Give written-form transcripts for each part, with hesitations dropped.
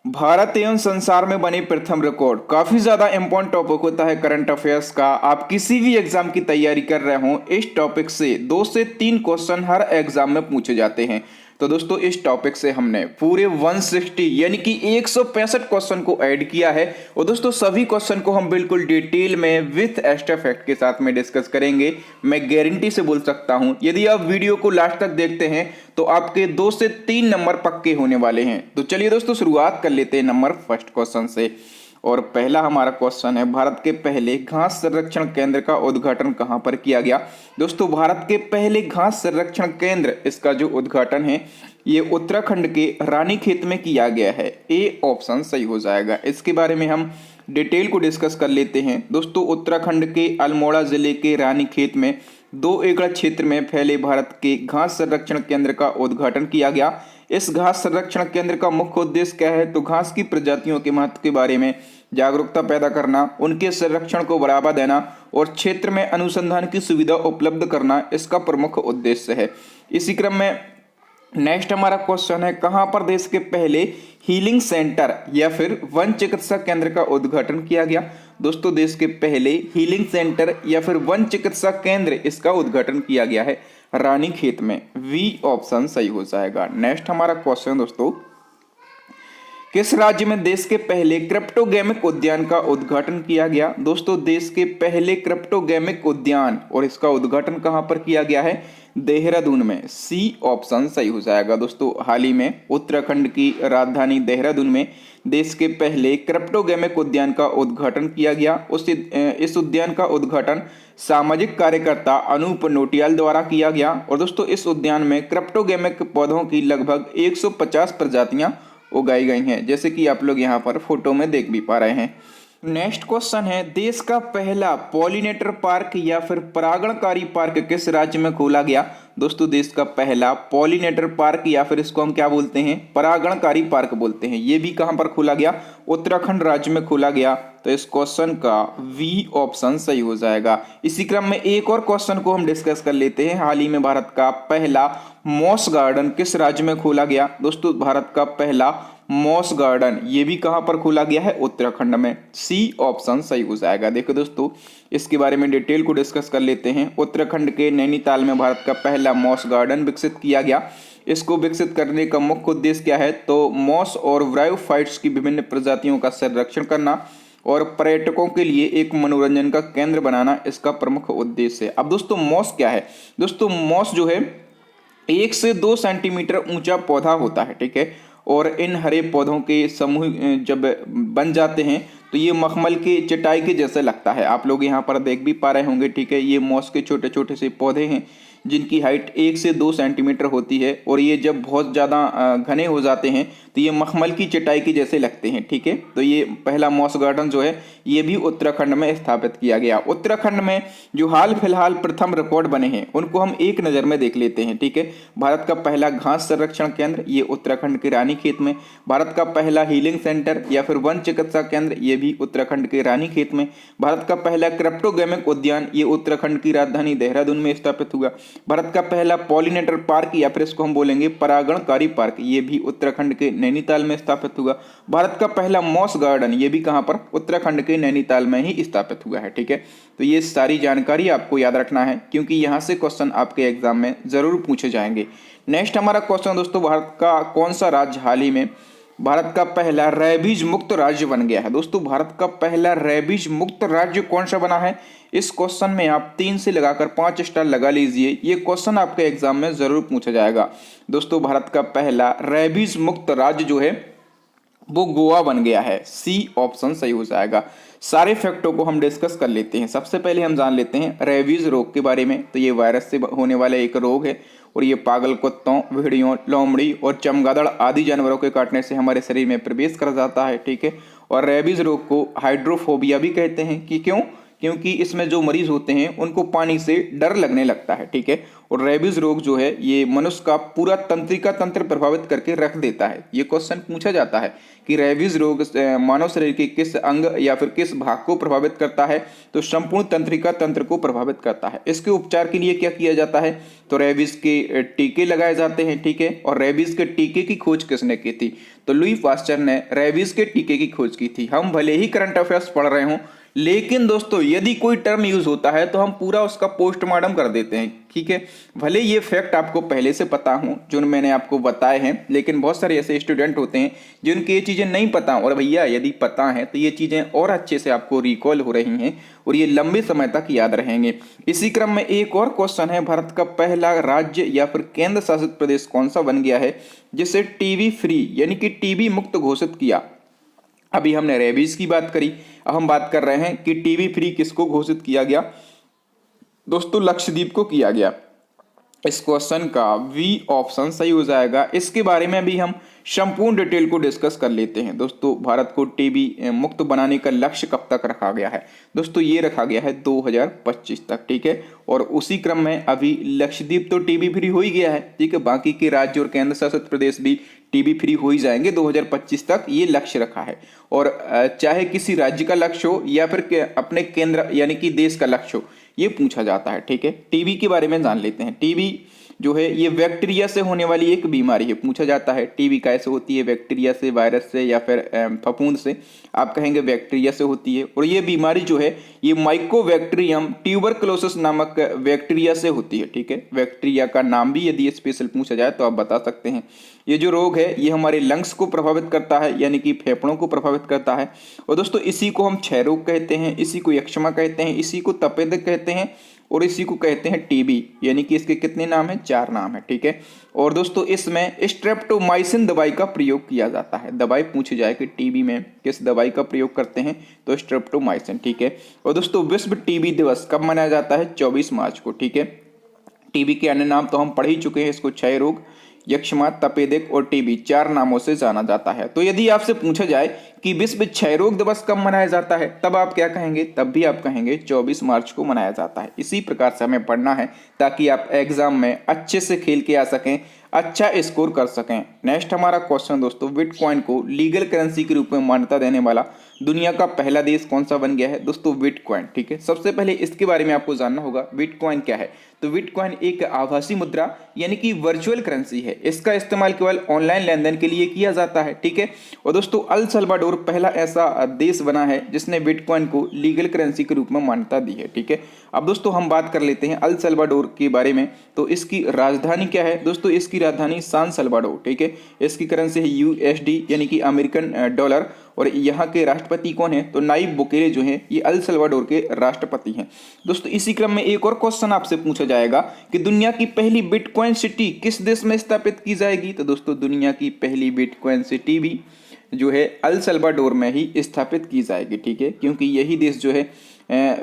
भारत एवं संसार में बनी प्रथम रिकॉर्ड काफी ज्यादा इंपॉर्टेंट टॉपिक होता है करंट अफेयर्स का। आप किसी भी एग्जाम की तैयारी कर रहे हो, इस टॉपिक से 2 से 3 क्वेश्चन हर एग्जाम में पूछे जाते हैं। तो दोस्तों इस टॉपिक से हमने पूरे 160 यानी कि 165 क्वेश्चन को ऐड किया है। और दोस्तों सभी क्वेश्चन को हम बिल्कुल डिटेल में विथ एक्स्ट्रा फैक्ट के साथ में डिस्कस करेंगे। मैं गारंटी से बोल सकता हूं, यदि आप वीडियो को लास्ट तक देखते हैं तो आपके 2 से 3 नंबर पक्के होने वाले हैं। तो चलिए दोस्तों शुरुआत कर लेते हैं नंबर फर्स्ट क्वेश्चन से। और पहला हमारा क्वेश्चन है, भारत के पहले घास संरक्षण केंद्र का उद्घाटन कहां पर किया गया। दोस्तों भारत के पहले घास संरक्षण केंद्र, इसका जो उद्घाटन है ये उत्तराखंड के रानीखेत में किया गया है। ए ऑप्शन सही हो जाएगा। इसके बारे में हम डिटेल को डिस्कस कर लेते हैं। दोस्तों उत्तराखंड के अल्मोड़ा जिले के रानीखेत में 2 एकड़ क्षेत्र में फैले भारत के घास संरक्षण केंद्र का उद्घाटन किया गया। इस घास संरक्षण केंद्र का मुख्य उद्देश्य क्या है, तो घास की प्रजातियों के महत्व के बारे में जागरूकता पैदा करना, उनके संरक्षण को बढ़ावा देना और क्षेत्र में अनुसंधान की सुविधा उपलब्ध करना इसका प्रमुख उद्देश्य है। इसी क्रम में नेक्स्ट हमारा क्वेश्चन है, कहां पर देश के पहले हीलिंग सेंटर या फिर वन चिकित्सा केंद्र का उद्घाटन किया गया। दोस्तों देश के पहले हीलिंग सेंटर या फिर वन चिकित्सा केंद्र, इसका उद्घाटन किया गया है रानीखेत में। वी ऑप्शन सही हो जाएगा। नेक्स्ट हमारा क्वेश्चन दोस्तों, किस राज्य में देश के पहले क्रिप्टोगेमिक उद्यान का उद्घाटन किया गया। दोस्तों देश के पहले क्रिप्टोगेमिक उद्यान, और इसका उद्घाटन कहां पर किया गया है, देहरादून में। सी ऑप्शन सही हो जाएगा। दोस्तों हाल ही में उत्तराखंड की राजधानी देहरादून में देश के पहले क्रिप्टोगेमिक उद्यान का उद्घाटन किया गया। इस उद्यान का उद्घाटन सामाजिक कार्यकर्ता अनूप नोटियाल द्वारा किया गया। और दोस्तों इस उद्यान में क्रिप्टोगेमिक पौधों की लगभग 150 प्रजातियां उगाई गई हैं, जैसे कि आप लोग यहाँ पर फोटो में देख भी पा रहे हैं। नेक्स्ट क्वेश्चन है, देश का पहला पॉलिनेटर पार्क या फिर परागणकारी पार्क किस राज्य में खोला गया। दोस्तों देश का पहला पॉलिनेटर पार्क या फिर इसको हम क्या बोलते हैं, परागणकारी पार्क बोलते हैं, ये भी कहां पर खोला गया, उत्तराखंड राज्य में खोला गया। तो इस क्वेश्चन का वी ऑप्शन सही हो जाएगा। इसी क्रम में एक और क्वेश्चन को हम डिस्कस कर लेते हैं, हाल ही में भारत का पहला मॉस गार्डन किस राज्य में खोला गया। दोस्तों भारत का पहला मॉस गार्डन ये भी कहां पर खोला गया है, उत्तराखंड में। सी ऑप्शन सही हो जाएगा। देखो दोस्तों इसके बारे में डिटेल को डिस्कस कर लेते हैं। उत्तराखंड के नैनीताल में भारत का पहला मॉस गार्डन विकसित किया गया। इसको विकसित करने का मुख्य उद्देश्य क्या है, तो मॉस और ब्रायोफाइट्स की विभिन्न प्रजातियों का संरक्षण करना और पर्यटकों के लिए एक मनोरंजन का केंद्र बनाना इसका प्रमुख उद्देश्य है। अब दोस्तों मॉस क्या है, दोस्तों मॉस जो है 1 से 2 सेंटीमीटर ऊंचा पौधा होता है, ठीक है। और इन हरे पौधों के समूह जब बन जाते हैं तो ये मखमल के चटाई के जैसे लगता है। आप लोग यहाँ पर देख भी पा रहे होंगे, ठीक है। ये मॉस के छोटे छोटे से पौधे हैं जिनकी हाइट 1 से 2 सेंटीमीटर होती है। और ये जब बहुत ज़्यादा घने हो जाते हैं तो ये मखमल की चटाई के जैसे लगते हैं, ठीक है। तो ये पहला मॉस गार्डन जो है ये भी उत्तराखंड में स्थापित किया गया। उत्तराखंड में जो हाल फिलहाल प्रथम रिकॉर्ड बने हैं उनको हम एक नज़र में देख लेते हैं, ठीक है। भारत का पहला घास संरक्षण केंद्र ये उत्तराखंड के रानीखेत में। भारत का पहला हीलिंग सेंटर या फिर वन चिकित्सा केंद्र ये भी उत्तराखंड के रानीखेत में। भारत का पहला क्रिप्टोगेमिक उद्यान ये उत्तराखंड की राजधानी देहरादून में स्थापित हुआ। भारत का पहला पॉलिनेटर पार्क या फिर इसको हम बोलेंगे परागणकारी पार्क ये भी उत्तराखंड के नैनीताल में स्थापित हुआ। भारत का पहला मॉस गार्डन ये भी कहां पर, उत्तराखंड के नैनीताल में ही स्थापित हुआ है, ठीक है। तो ये सारी जानकारी आपको याद रखना है क्योंकि यहां से क्वेश्चन आपके एग्जाम में जरूर पूछे जाएंगे। नेक्स्ट हमारा क्वेश्चन दोस्तों, भारत का कौन सा राज्य हाल ही में भारत का पहला रेबीज मुक्त राज्य बन गया है। दोस्तों भारत का पहला रेबीज मुक्त राज्य कौन सा बना है, इस क्वेश्चन में आप 3 से लगाकर 5 स्टार लगा लीजिए। ये क्वेश्चन आपके एग्जाम में जरूर पूछा जाएगा। दोस्तों भारत का पहला रेबीज मुक्त राज्य जो है वो गोवा बन गया है। सी ऑप्शन सही हो जाएगा। सारे फैक्टों को हम डिस्कस कर लेते हैं। सबसे पहले हम जान लेते हैं रेबीज रोग के बारे में। तो ये वायरस से होने वाला एक रोग है और ये पागल कुत्तों, भेड़ियों, लोमड़ी और चमगादड़ आदि जानवरों के काटने से हमारे शरीर में प्रवेश कर जाता है, ठीक है। और रेबीज रोग को हाइड्रोफोबिया भी कहते हैं कि क्यों, क्योंकि इसमें जो मरीज होते हैं उनको पानी से डर लगने लगता है, ठीक है। और रेबीज रोग जो है ये मनुष्य का पूरा तंत्रिका तंत्र प्रभावित करके रख देता है। ये क्वेश्चन पूछा जाता है कि रेबीज रोग मानव शरीर के किस अंग या फिर किस भाग को प्रभावित करता है, तो संपूर्ण तंत्रिका तंत्र को प्रभावित करता है। इसके उपचार के लिए क्या किया जाता है, तो रेबीज के टीके लगाए जाते हैं, ठीक है। और रेबीज के टीके की खोज किसने की थी, तो लुई पास्चर ने रेबीज के टीके की खोज की थी। हम भले ही करंट अफेयर्स पढ़ रहे हों, लेकिन दोस्तों यदि कोई टर्म यूज होता है तो हम पूरा उसका पोस्टमार्टम कर देते हैं, ठीक है। भले ये फैक्ट आपको पहले से पता हो जो मैंने आपको बताए हैं, लेकिन बहुत सारे ऐसे स्टूडेंट होते हैं जिनकी ये चीजें नहीं पता, और भैया यदि पता है तो ये चीजें और अच्छे से आपको रिकॉल हो रही हैं और ये लंबे समय तक याद रहेंगे। इसी क्रम में एक और क्वेश्चन है, भारत का पहला राज्य या फिर केंद्र शासित प्रदेश कौन सा बन गया है जिसे टीबी फ्री यानी कि टीबी मुक्त घोषित किया। अभी हमने रेबीज की बात करी, अब हम बात कर रहे हैं कि टीबी फ्री किसको घोषित किया गया, दोस्तों लक्षद्वीप को किया गया। इस क्वेश्चन का बी ऑप्शन सही हो जाएगा। इसके बारे में भी हम संपूर्ण डिटेल को डिस्कस कर लेते हैं। दोस्तों भारत को टीबी मुक्त बनाने का लक्ष्य कब तक रखा गया है, दोस्तों ये रखा गया है 2025 तक, ठीक है। और उसी क्रम में अभी लक्षद्वीप तो टीबी फ्री हो ही गया है, ठीक है। बाकी के राज्य और केंद्र शासित प्रदेश भी टीबी फ्री हो ही जाएंगे 2025 तक, ये लक्ष्य रखा है। और चाहे किसी राज्य का लक्ष्य हो या फिर अपने केंद्र यानी कि देश का लक्ष्य हो, ये पूछा जाता है, ठीक है। टीबी के बारे में जान लेते हैं। टीबी जो है ये बैक्टीरिया से होने वाली एक बीमारी है, पूछा जाता है टीबी कैसे होती है, बैक्टीरिया से, वायरस से या फिर फफूंद से, आप कहेंगे बैक्टीरिया से होती है। और ये बीमारी जो है ये माइकोबैक्टीरियम ट्यूबरकुलोसिस नामक बैक्टीरिया से होती है, ठीक है। बैक्टीरिया का नाम भी यदि स्पेशल पूछा जाए तो आप बता सकते हैं। ये जो रोग है ये हमारे लंग्स को प्रभावित करता है, यानी कि फेफड़ों को प्रभावित करता है। और दोस्तों इसी को हम क्षय रोग कहते हैं, इसी को यक्ष्मा कहते हैं, इसी को तपेदिक कहते हैं और इसी को कहते हैं टीबी, यानी कि इसके कितने नाम हैं, 4 नाम है, ठीक है। और दोस्तों इसमें स्ट्रेप्टोमाइसिन दवाई का प्रयोग किया जाता है। दवाई पूछी जाए कि टीबी में किस दवाई का प्रयोग करते हैं, तो स्ट्रेप्टोमाइसिन, ठीक है। और दोस्तों विश्व टीबी दिवस कब मनाया जाता है, 24 मार्च को, ठीक है। टीबी के अन्य नाम तो हम पढ़ ही चुके हैं, इसको क्षय रोग, यक्ष्मा, तपेदिक और टीबी 4 नामों से जाना जाता है। तो यदि आपसे पूछा जाए कि विश्व क्षय रोग दिवस कब मनाया जाता है, तब आप क्या कहेंगे, तब भी आप कहेंगे 24 मार्च को मनाया जाता है। इसी प्रकार से हमें पढ़ना है ताकि आप एग्जाम में अच्छे से खेल के आ सकें, अच्छा स्कोर कर सकें। नेक्स्ट हमारा क्वेश्चन दोस्तों, बिटकॉइन को लीगल करेंसी के रूप में मान्यता देने वाला दुनिया का पहला देश कौन सा बन गया है, दोस्तों बिटकॉइन, ठीक है। सबसे पहले इसके बारे में आपको जानना होगा बिटकॉइन क्या है। तो बिटकॉइन एक आभासी मुद्रा यानी कि वर्चुअल करेंसी है। इसका इस्तेमाल केवल ऑनलाइन लेन देन के लिए किया जाता है, ठीक है। और दोस्तों अल सल्वाडोर पहला ऐसा देश बना है जिसने बिटकॉइन को लीगल करेंसी के रूप में मान्यता दी है, ठीक है। अब दोस्तों हम बात कर लेते हैं अल सल्वाडोर के बारे में। तो इसकी राजधानी क्या है, दोस्तों इसकी राजधानी सान सल्वाडोर, ठीक है। इसकी करेंसी है यूएसडी यानी कि अमेरिकन डॉलर। और यहाँ के राष्ट्रपति कौन है, तो नाइब बुकेले जो हैं ये अल सल्वाडोर के राष्ट्रपति हैं। दोस्तों इसी क्रम में एक और क्वेश्चन आपसे पूछा जाएगा कि दुनिया की पहली बिटकॉइन सिटी किस देश में स्थापित की जाएगी। तो दोस्तों दुनिया की पहली बिटकॉइन सिटी भी जो है अल सल्वाडोर में ही स्थापित की जाएगी, ठीक है। क्योंकि यही देश जो है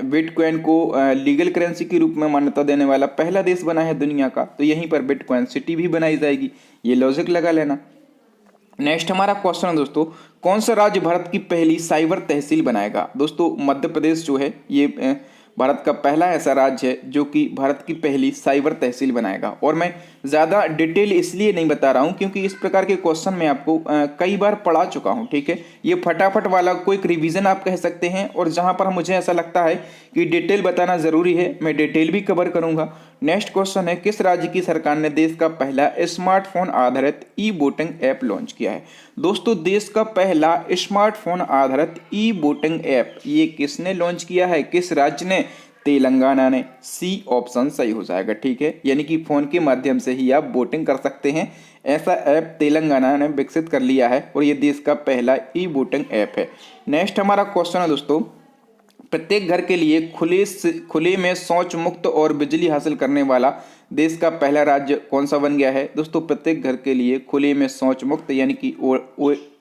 बिटकॉइन को लीगल करेंसी के रूप में मान्यता देने वाला पहला देश बना है दुनिया का, तो यहीं पर बिटकॉइन सिटी भी बनाई जाएगी। ये लॉजिक लगा लेना। नेक्स्ट हमारा क्वेश्चन है दोस्तों, कौन सा राज्य भारत की पहली साइबर तहसील बनाएगा। दोस्तों मध्य प्रदेश जो है ये भारत का पहला ऐसा राज्य है जो कि भारत की पहली साइबर तहसील बनाएगा। और मैं ज़्यादा डिटेल इसलिए नहीं बता रहा हूँ क्योंकि इस प्रकार के क्वेश्चन मैं आपको कई बार पढ़ा चुका हूँ, ठीक है। ये फटाफट वाला कोई रिवीजन आप कह सकते हैं, और जहाँ पर मुझे ऐसा लगता है कि डिटेल बताना ज़रूरी है मैं डिटेल भी कवर करूँगा। नेक्स्ट क्वेश्चन है, किस राज्य की सरकार ने देश का पहला स्मार्टफोन आधारित ई वोटिंग ऐप लॉन्च किया है। दोस्तों देश का पहला स्मार्टफोन आधारित ई वोटिंग ऐप ये किसने लॉन्च किया है, किस राज्य ने, तेलंगाना ने। सी ऑप्शन सही हो जाएगा, ठीक है। यानी कि फोन के माध्यम से ही आप वोटिंग कर सकते हैं, ऐसा ऐप तेलंगाना ने विकसित कर लिया है और ये देश का पहला ई वोटिंग ऐप है। नेक्स्ट हमारा क्वेश्चन है दोस्तों, प्रत्येक घर के लिए खुले में शौच मुक्त और बिजली हासिल करने वाला देश का पहला राज्य कौन सा बन गया है। दोस्तों प्रत्येक घर के लिए खुले में शौच मुक्त यानी कि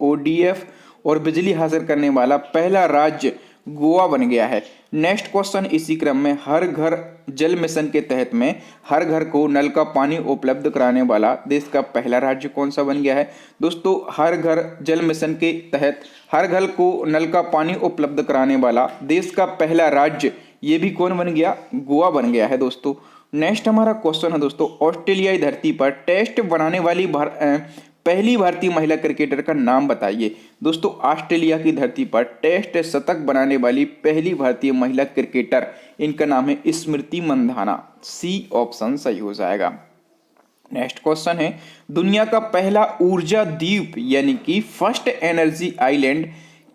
ओडीएफ और बिजली हासिल करने वाला पहला राज्य गोवा बन गया है। नेक्स्ट क्वेश्चन इसी क्रम में, हर घर जल मिशन के तहत में हर घर को नल का पानी उपलब्ध कराने वाला देश का पहला राज्य कौन सा बन गया है? दोस्तों हर घर जल मिशन के तहत हर घर को नल का पानी उपलब्ध कराने वाला देश का पहला राज्य ये भी कौन बन गया? गोवा बन गया है दोस्तों। नेक्स्ट हमारा क्वेश्चन है दोस्तों, ऑस्ट्रेलियाई धरती पर टेस्ट बनाने वाली पहली भारतीय महिला क्रिकेटर का नाम बताइए। दोस्तों ऑस्ट्रेलिया की धरती पर टेस्ट शतक बनाने वाली पहली भारतीय महिला क्रिकेटर, इनका नाम है स्मृति मंधाना। सी ऑप्शन सही हो जाएगा। नेक्स्ट क्वेश्चन है, दुनिया का पहला ऊर्जा द्वीप यानी कि फर्स्ट एनर्जी आइलैंड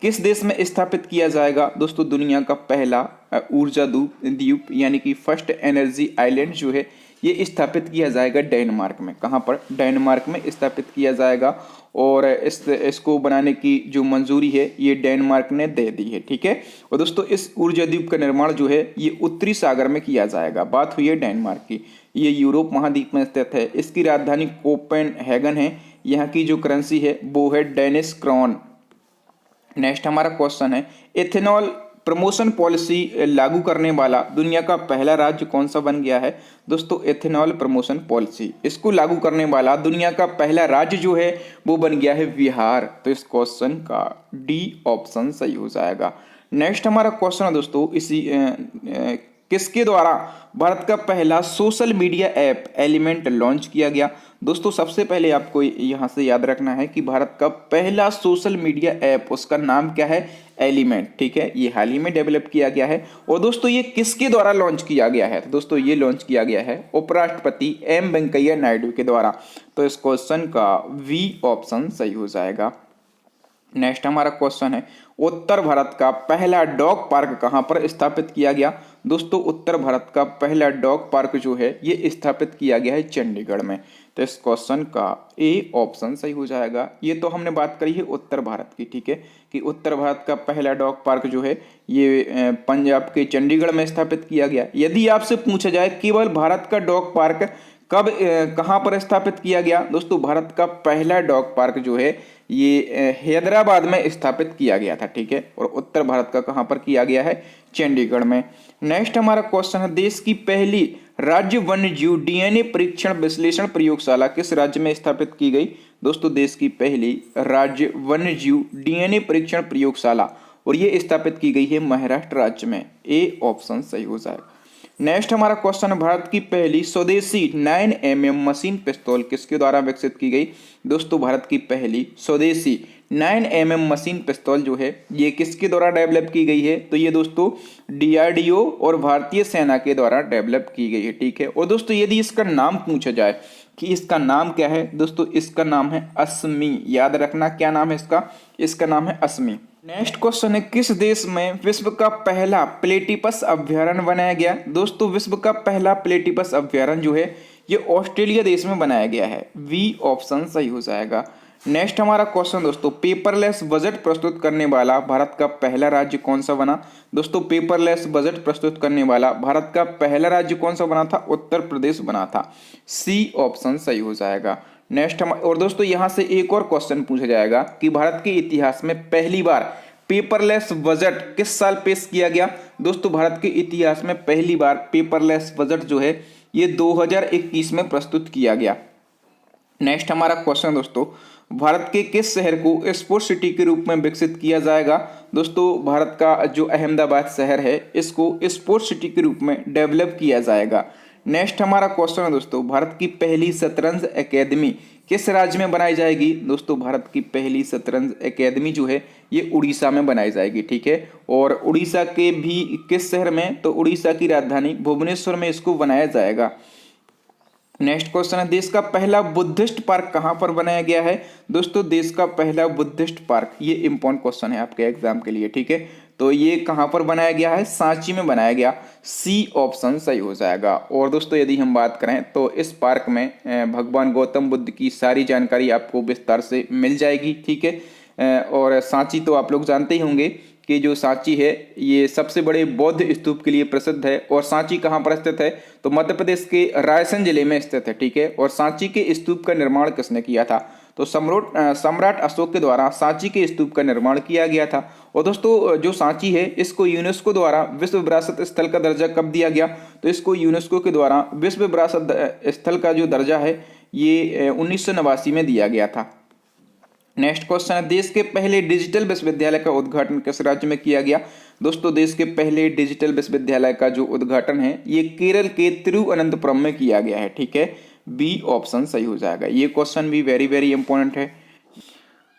किस देश में स्थापित किया जाएगा? दोस्तों दुनिया का पहला ऊर्जा द्वीप यानी कि फर्स्ट एनर्जी आइलैंड जो है ये स्थापित किया जाएगा डेनमार्क में। कहाँ पर? डेनमार्क में स्थापित किया जाएगा और इसको बनाने की जो मंजूरी है ये डेनमार्क ने दे दी है, ठीक है। और दोस्तों इस ऊर्जा द्वीप का निर्माण जो है ये उत्तरी सागर में किया जाएगा। बात हुई है डेनमार्क की, ये यूरोप महाद्वीप में स्थित है। इसकी राजधानी कोपेनहेगन है। यहाँ की जो करेंसी है वो है डेनिश क्रोन। नेक्स्ट हमारा क्वेश्चन है, एथेनॉल प्रमोशन पॉलिसी लागू करने वाला दुनिया का पहला राज्य कौन सा बन गया है? दोस्तों एथेनॉल प्रमोशन पॉलिसी इसको लागू करने वाला दुनिया का पहला राज्य जो है वो बन गया है बिहार। तो इस क्वेश्चन का डी ऑप्शन सही हो जाएगा। नेक्स्ट हमारा क्वेश्चन है दोस्तों, इसी किसके द्वारा भारत का पहला social media app element launch किया गया? दोस्तों सबसे पहले आपको यहाँ से याद रखना है कि भारत का पहला सोशल मीडिया ऐप, उसका नाम क्या है? एलिमेंट, ठीक है। ये हाल ही में डेवलप किया गया है। और दोस्तों ये किसके द्वारा लॉन्च किया गया है? तो दोस्तों ये लॉन्च किया गया है उपराष्ट्रपति एम वेंकैया नायडू के द्वारा। तो इस क्वेश्चन का वी ऑप्शन सही हो जाएगा। नेक्स्ट हमारा क्वेश्चन है, उत्तर भारत का पहला डॉग पार्क कहां पर स्थापित किया गया? दोस्तों उत्तर भारत का पहला डॉग पार्क जो है ये स्थापित किया गया है चंडीगढ़ में। तो इस क्वेश्चन का ए ऑप्शन सही हो जाएगा। ये तो हमने बात करी है उत्तर भारत की, ठीक है, कि उत्तर भारत का पहला डॉग पार्क जो है ये पंजाब के चंडीगढ़ में स्थापित किया गया। यदि आपसे पूछा जाए केवल भारत का डॉग पार्क कब कहां पर स्थापित किया गया? दोस्तों भारत का पहला डॉग पार्क जो है ये हैदराबाद में स्थापित किया गया था, ठीक है। और उत्तर भारत का कहां पर किया गया है? चंडीगढ़ में। नेक्स्ट हमारा क्वेश्चन है, देश की पहली राज्य वन्यजीव डीएनए परीक्षण विश्लेषण प्रयोगशाला किस राज्य में स्थापित की गई? दोस्तों देश की पहली राज्य वन्यजीव डीएनए परीक्षण प्रयोगशाला और ये स्थापित की गई है महाराष्ट्र राज्य में। ए ऑप्शन सही हो जाएगा। नेक्स्ट हमारा क्वेश्चन है, भारत की पहली स्वदेशी 9mm मशीन पिस्तौल किसके द्वारा विकसित की गई? दोस्तों भारत की पहली स्वदेशी 9mm मशीन पिस्तौल जो है ये किसके द्वारा डेवलप की गई है? तो ये दोस्तों डीआरडीओ और भारतीय सेना के द्वारा डेवलप की गई है, ठीक है। और दोस्तों यदि इसका नाम पूछा जाए कि इसका नाम क्या है? दोस्तों इसका नाम है अस्मी। याद रखना क्या नाम है इसका? इसका नाम है अस्मी। नेक्स्ट क्वेश्चन है, किस देश में विश्व का पहला प्लेटिपस अभ्यारण्य बनाया गया? दोस्तों विश्व का पहला प्लेटिपस अभ्यारण्य जो है ये ऑस्ट्रेलिया देश में बनाया गया है। वी ऑप्शन सही हो जाएगा। नेक्स्ट हमारा क्वेश्चन दोस्तों, पेपरलेस बजट प्रस्तुत करने वाला भारत का पहला राज्य कौन सा बना? दोस्तों पेपरलेस बजट प्रस्तुत करने वाला भारत का पहला राज्य कौन सा बना था? उत्तर प्रदेश बना था। सी ऑप्शन सही हो जाएगा। नेक्स्ट हम और दोस्तों यहाँ से एक और क्वेश्चन पूछा जाएगा कि भारत के इतिहास में पहली बार पेपरलेस बजट किस साल पेश किया गया? दोस्तों भारत के इतिहास में पहली बार पेपरलेस बजट जो है ये 2021 में प्रस्तुत किया गया। नेक्स्ट हमारा क्वेश्चन दोस्तों, भारत के किस शहर को स्पोर्ट्स सिटी के रूप में विकसित किया जाएगा? दोस्तों भारत का जो अहमदाबाद शहर है इसको स्पोर्ट्स सिटी के रूप में डेवलप किया जाएगा। नेक्स्ट हमारा क्वेश्चन है दोस्तों, भारत की पहली शतरंज एकेडमी किस राज्य में बनाई जाएगी? दोस्तों भारत की पहली शतरंज एकेडमी जो है ये उड़ीसा में बनाई जाएगी, ठीक है। और उड़ीसा के भी किस शहर में? तो उड़ीसा की राजधानी भुवनेश्वर में इसको बनाया जाएगा। नेक्स्ट क्वेश्चन है, देश का पहला बुद्धिस्ट पार्क कहां पर बनाया गया है? दोस्तों देश का पहला बुद्धिस्ट पार्क, ये इंपॉर्टेंट क्वेश्चन है आपके एग्जाम के लिए, ठीक है। तो ये कहां पर बनाया गया है? सांची में बनाया गया। सी ऑप्शन सही हो जाएगा। और दोस्तों यदि हम बात करें तो इस पार्क में भगवान गौतम बुद्ध की सारी जानकारी आपको विस्तार से मिल जाएगी, ठीक है। और सांची तो आप लोग जानते ही होंगे कि जो सांची है ये सबसे बड़े बौद्ध स्तूप के लिए प्रसिद्ध है। और सांची कहाँ पर स्थित है? तो मध्य प्रदेश के रायसेन जिले में स्थित है, ठीक है। और सांची के स्तूप का निर्माण किसने किया था? तो सम्राट अशोक के द्वारा सांची के स्तूप का निर्माण किया गया था। और दोस्तों जो सांची है इसको यूनेस्को द्वारा विश्व विरासत स्थल का दर्जा कब दिया गया, तो इसको यूनेस्को के द्वारा विश्व विरासत स्थल का जो दर्जा है ये 1989 में दिया गया था। नेक्स्ट क्वेश्चन है, देश के पहले डिजिटल विश्वविद्यालय का उद्घाटन किस राज्य में किया गया। दोस्तों देश के पहले डिजिटल विश्वविद्यालय का जो उद्घाटन है ये केरल के तिरुवनंतपुरम में किया गया है। ठीक है, बी ऑप्शन सही हो जाएगा। ये क्वेश्चन भी वेरी वेरी इंपॉर्टेंट है।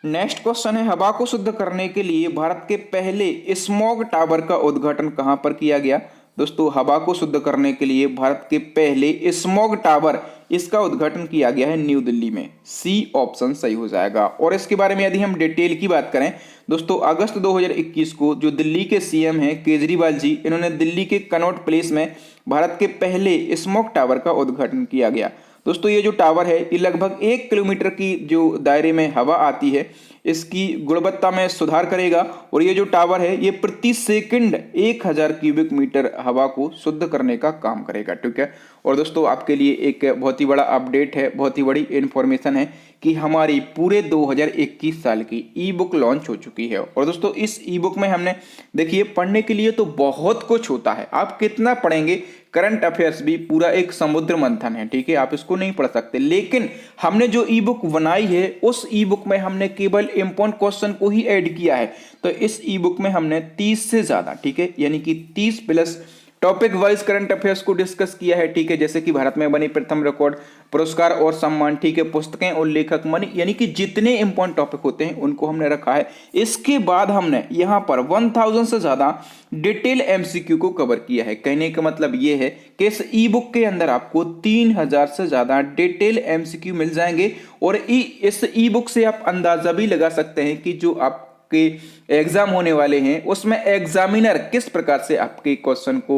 नेक्स्ट क्वेश्चन है, हवा को शुद्ध करने के लिए भारत के पहले स्मॉग टावर का उद्घाटन कहां पर किया गया। दोस्तों हवा को शुद्ध करने के लिए भारत के पहले स्मॉग टावर इसका उद्घाटन किया गया है न्यू दिल्ली में। सी ऑप्शन सही हो जाएगा। और इसके बारे में यदि हम डिटेल की बात करें दोस्तों, अगस्त 2021 को जो दिल्ली के सीएम हैं केजरीवाल जी, इन्होंने दिल्ली के कनॉट प्लेस में भारत के पहले स्मॉग टावर का उद्घाटन किया गया। दोस्तों ये जो टावर है ये लगभग 1 किलोमीटर की जो दायरे में हवा आती है इसकी गुणवत्ता में सुधार करेगा। और ये जो टावर है ये प्रति सेकंड 1000 क्यूबिक मीटर हवा को शुद्ध करने का काम करेगा। ठीक है, और दोस्तों आपके लिए एक बहुत ही बड़ा अपडेट है, बहुत ही बड़ी इंफॉर्मेशन है कि हमारी पूरे 2021 साल की ई बुक लॉन्च हो चुकी है। और दोस्तों इस ई बुक में हमने देखिए पढ़ने के लिए तो बहुत कुछ होता है, आप कितना पढ़ेंगे, करंट अफेयर्स भी पूरा एक समुद्र मंथन है। ठीक है, आप इसको नहीं पढ़ सकते, लेकिन हमने जो ई बुक बनाई है उस ई बुक में हमने केवल इंपॉर्टेंट क्वेश्चन को ही ऐड किया है। तो इस ई बुक में हमने 30 से ज्यादा, ठीक है, यानी कि 30 plus topic wise current affairs को डिस्कस किया है। ठीक है, जैसे कि भारत में बनी प्रथम रिकॉर्ड, पुरस्कार और सम्मान, ठीक है, पुस्तकें और लेखक, मन यानी कि जितने इंपॉर्टेंट टॉपिक होते हैं उनको हमने रखा है। इसके बाद हमने यहाँ पर 1000 से ज्यादा डिटेल एमसीक्यू को कवर किया है। कहने का मतलब ये है कि इस ई बुक के अंदर आपको 3000 से ज्यादा डिटेल एमसीक्यू मिल जाएंगे। और इस ई बुक से आप अंदाजा भी लगा सकते हैं कि जो आप के एग्जाम होने वाले हैं उसमें एग्जामिनर किस प्रकार से आपके क्वेश्चन को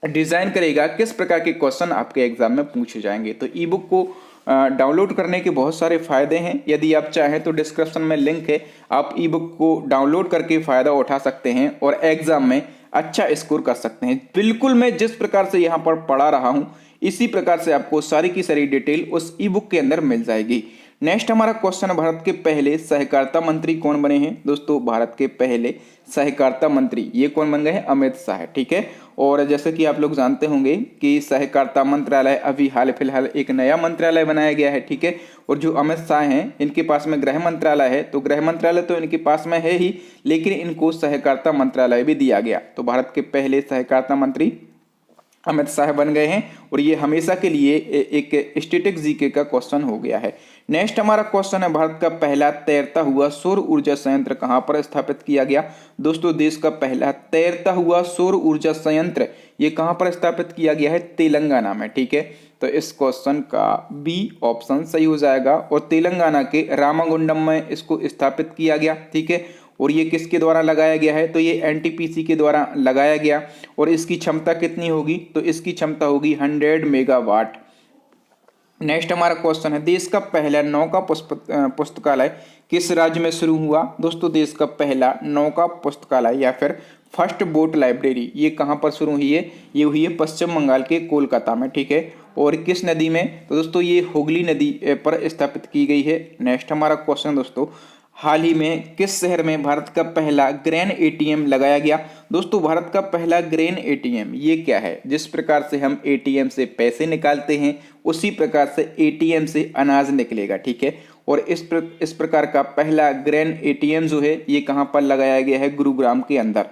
डिजाइन करेगा, किस प्रकार के क्वेश्चन आपके एग्जाम में पूछे जाएंगे। तो ई बुक को डाउनलोड करने के बहुत सारे फायदे हैं। यदि आप चाहें तो डिस्क्रिप्शन में लिंक है, आप ई बुक को डाउनलोड करके फायदा उठा सकते हैं और एग्जाम में अच्छा स्कोर कर सकते हैं। बिल्कुल मैं जिस प्रकार से यहाँ पर पढ़ा रहा हूँ इसी प्रकार से आपको सारी की सारी डिटेल उस ई बुक के अंदर मिल जाएगी। नेक्स्ट हमारा क्वेश्चन है, भारत के पहले सहकारिता मंत्री कौन बने हैं। दोस्तों भारत के पहले सहकारिता मंत्री ये कौन बन गए हैं, अमित शाह। ठीक है, और जैसे कि आप लोग जानते होंगे कि सहकारिता मंत्रालय अभी हाल फिलहाल एक नया मंत्रालय बनाया गया है। ठीक है, और जो अमित शाह हैं इनके पास में गृह मंत्रालय है, तो गृह मंत्रालय तो इनके पास में है ही, लेकिन इनको सहकारिता मंत्रालय भी दिया गया। तो भारत के पहले सहकारिता मंत्री अमित शाह बन गए हैं और ये हमेशा के लिए एक स्टैटिक जीके का क्वेश्चन हो गया है। नेक्स्ट हमारा क्वेश्चन है, भारत का पहला तैरता हुआ सौर ऊर्जा संयंत्र कहां पर स्थापित किया गया। दोस्तों देश का पहला तैरता हुआ सौर ऊर्जा संयंत्र ये कहां पर स्थापित किया गया है, तेलंगाना में। ठीक है, तो इस क्वेश्चन का बी ऑप्शन सही हो जाएगा। और तेलंगाना के रामागुंडम में इसको स्थापित किया गया। ठीक है, और ये किसके द्वारा लगाया गया है, तो ये एनटीपीसी के द्वारा लगाया गया। और इसकी क्षमता कितनी होगी, तो इसकी क्षमता होगी 100 मेगावाट। नेक्स्ट हमारा क्वेश्चन है, देश का पहला नौका पुस्तकालय किस राज्य में शुरू हुआ। दोस्तों देश का पहला नौका पुस्तकालय या फिर फर्स्ट बोट लाइब्रेरी ये कहाँ पर शुरू हुई है, ये हुई है पश्चिम बंगाल के कोलकाता में। ठीक है, और किस नदी में, तो दोस्तों ये हुगली नदी पर स्थापित की गई है। नेक्स्ट हमारा क्वेश्चन दोस्तों, हाल ही में किस शहर में भारत का पहला ग्रेन एटीएम लगाया गया। दोस्तों भारत का पहला ग्रेन एटीएम ये क्या है, जिस प्रकार से हम एटीएम से पैसे निकालते हैं उसी प्रकार से एटीएम से अनाज निकलेगा। ठीक है, और इस प्रकार का पहला ग्रेन एटीएम जो है ये कहां पर लगाया गया है, गुरुग्राम के अंदर।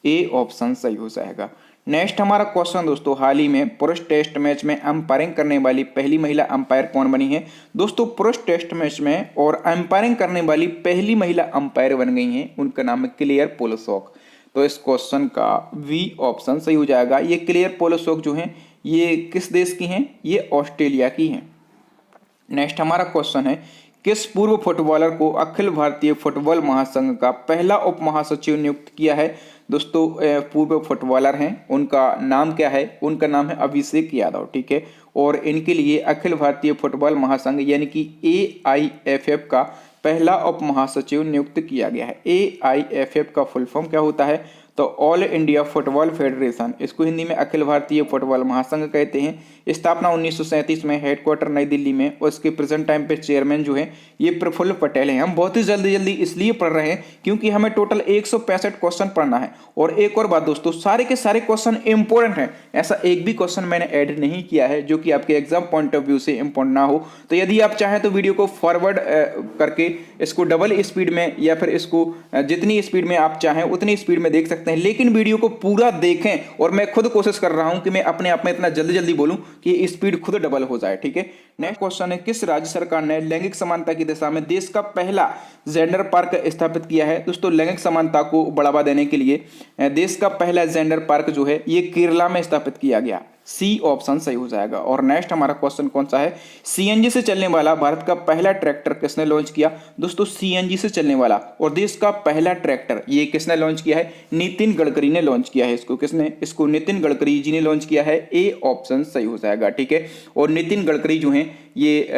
ए ऑप्शन सही हो जाएगा। नेक्स्ट हमारा क्वेश्चन दोस्तों, हाल ही में पुरुष टेस्ट मैच में अंपायरिंग करने वाली पहली महिला अंपायर कौन बनी है। दोस्तों पुरुष टेस्ट मैच में और अंपायरिंग करने वाली पहली महिला अंपायर बन गई हैं, उनका नाम है क्लेयर पोलोसोक। तो इस क्वेश्चन का वी ऑप्शन सही हो जाएगा। ये क्लेयर पोलोसोक जो है ये किस देश की हैं, ये ऑस्ट्रेलिया की हैं। नेक्स्ट हमारा क्वेश्चन है, किस पूर्व फुटबॉलर को अखिल भारतीय फुटबॉल महासंघ का पहला उप महासचिव नियुक्त किया है। दोस्तों पूर्व फुटबॉलर हैं, उनका नाम क्या है, उनका नाम है अभिषेक यादव। ठीक है, और इनके लिए अखिल भारतीय फुटबॉल महासंघ यानी कि AIFF का पहला उप महासचिव नियुक्त किया गया है। AIFF का फुल फॉर्म क्या होता है, तो ऑल इंडिया फुटबॉल फेडरेशन, इसको हिंदी में अखिल भारतीय फुटबॉल महासंघ कहते हैं। स्थापना 1937 में, हेडक्वार्टर नई दिल्ली में, और इसके प्रेजेंट टाइम पे चेयरमैन जो है ये प्रफुल्ल पटेल है। हम बहुत ही जल्दी जल्दी इसलिए पढ़ रहे हैं क्योंकि हमें टोटल 165 क्वेश्चन पढ़ना है। और एक और बात दोस्तों, सारे के सारे क्वेश्चन इंपॉर्टेंट हैं, ऐसा एक भी क्वेश्चन मैंने ऐड नहीं किया है जो कि आपके एग्जाम पॉइंट ऑफ व्यू से इंपॉर्टेंट ना हो। तो यदि आप चाहें तो वीडियो को फॉरवर्ड करके इसको डबल स्पीड में या फिर इसको जितनी स्पीड में आप चाहें उतनी स्पीड में देख सकते हैं, लेकिन वीडियो को पूरा देखें। और मैं खुद कोशिश कर रहा हूं कि मैं अपने आप में इतना जल्दी जल्दी बोलूं कि स्पीड खुद डबल हो जाए, ठीक है। नेक्स्ट क्वेश्चन है, किस राज्य सरकार ने लैंगिक समानता की दिशा में देश का पहला जेंडर पार्क स्थापित किया है? दोस्तों लैंगिक समानता को बढ़ावा देने के लिए देश का पहला जेंडर पार्क जो है ये केरला में स्थापित किया गया। सी ऑप्शन सही हो जाएगा। और नेक्स्ट हमारा क्वेश्चन कौन सा है, सीएनजी से चलने वाला भारत का पहला ट्रैक्टर किसने लॉन्च किया? दोस्तों सीएनजी से चलने वाला और देश का पहला ट्रैक्टर ये किसने लॉन्च किया है? नितिन गडकरी ने लॉन्च किया है। इसको किसने? इसको नितिन गडकरी जी ने लॉन्च किया है। ए ऑप्शन सही हो जाएगा, ठीक है। और नितिन गडकरी जो हैं ये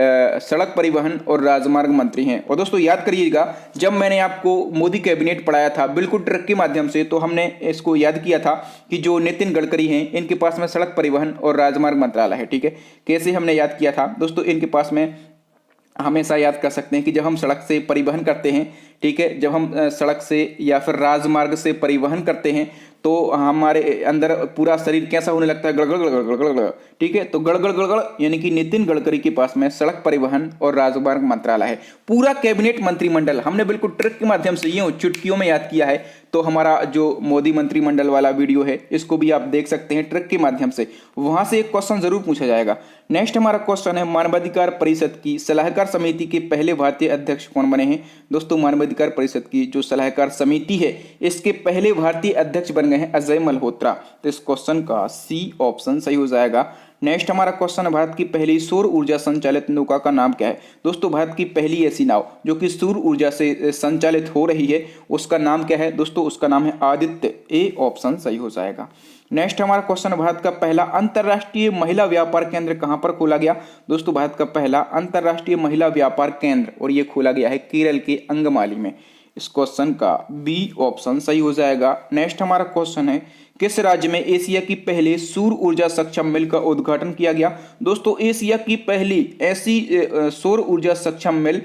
सड़क परिवहन और राजमार्ग मंत्री हैं। और दोस्तों याद करिएगा, जब मैंने आपको मोदी कैबिनेट पढ़ाया था बिल्कुल ट्रिक के माध्यम से, तो हमने इसको याद किया था कि जो नितिन गडकरी हैं इनके पास में सड़क परिवहन और राजमार्ग मंत्रालय है, ठीक है। कैसे हमने याद किया था दोस्तों, इनके पास में हमेशा याद कर सकते हैं कि जब हम सड़क से परिवहन करते हैं, ठीक है, जब हम सड़क से या फिर राजमार्ग से परिवहन करते हैं तो हमारे अंदर पूरा शरीर कैसा होने लगता है? गड़गड़ गड़गड़ गड़गड़, ठीक है। तो गड़गड़ गड़गड़ यानी कि नितिन गडकरी के पास में सड़क परिवहन और राजमार्ग मंत्रालय है। पूरा कैबिनेट मंत्रिमंडल हमने बिल्कुल ट्रिक के माध्यम से यूं चुटकियों में याद किया है। तो हमारा जो मोदी मंत्रिमंडल वाला वीडियो है इसको भी आप देख सकते हैं ट्रिक के माध्यम से, वहां से एक क्वेश्चन जरूर पूछा जाएगा। नेक्स्ट हमारा क्वेश्चन है, मानवाधिकार परिषद की सलाहकार समिति के पहले भारतीय अध्यक्ष कौन बने हैं? दोस्तों मानवाधिकार परिषद की जो सलाहकार समिति है इसके पहले भारतीय अध्यक्ष बन गए हैं अजय मल्होत्रा। तो इस क्वेश्चन का सी ऑप्शन सही हो जाएगा। नेक्स्ट हमारा क्वेश्चन है, भारत की पहली सौर ऊर्जा संचालित नौका का नाम क्या है? दोस्तों भारत की पहली ऐसी नाव जो कि सौर ऊर्जा से संचालित हो रही है उसका नाम क्या है? दोस्तों उसका नाम है आदित्य। ए ऑप्शन सही हो जाएगा। नेक्स्ट हमारा क्वेश्चन, भारत का पहला अंतर्राष्ट्रीय महिला व्यापार केंद्र कहां पर खोला गया? दोस्तों भारत का पहला अंतर्राष्ट्रीय महिला व्यापार केंद्र और ये खोला गया है केरल के अंगमाली में। इस क्वेश्चन का बी ऑप्शन सही हो जाएगा। नेक्स्ट हमारा क्वेश्चन है, किस राज्य में एशिया की पहले सौर ऊर्जा सक्षम मिल का उद्घाटन किया गया? दोस्तों एशिया की पहली ऐसी सौर ऊर्जा सक्षम मिल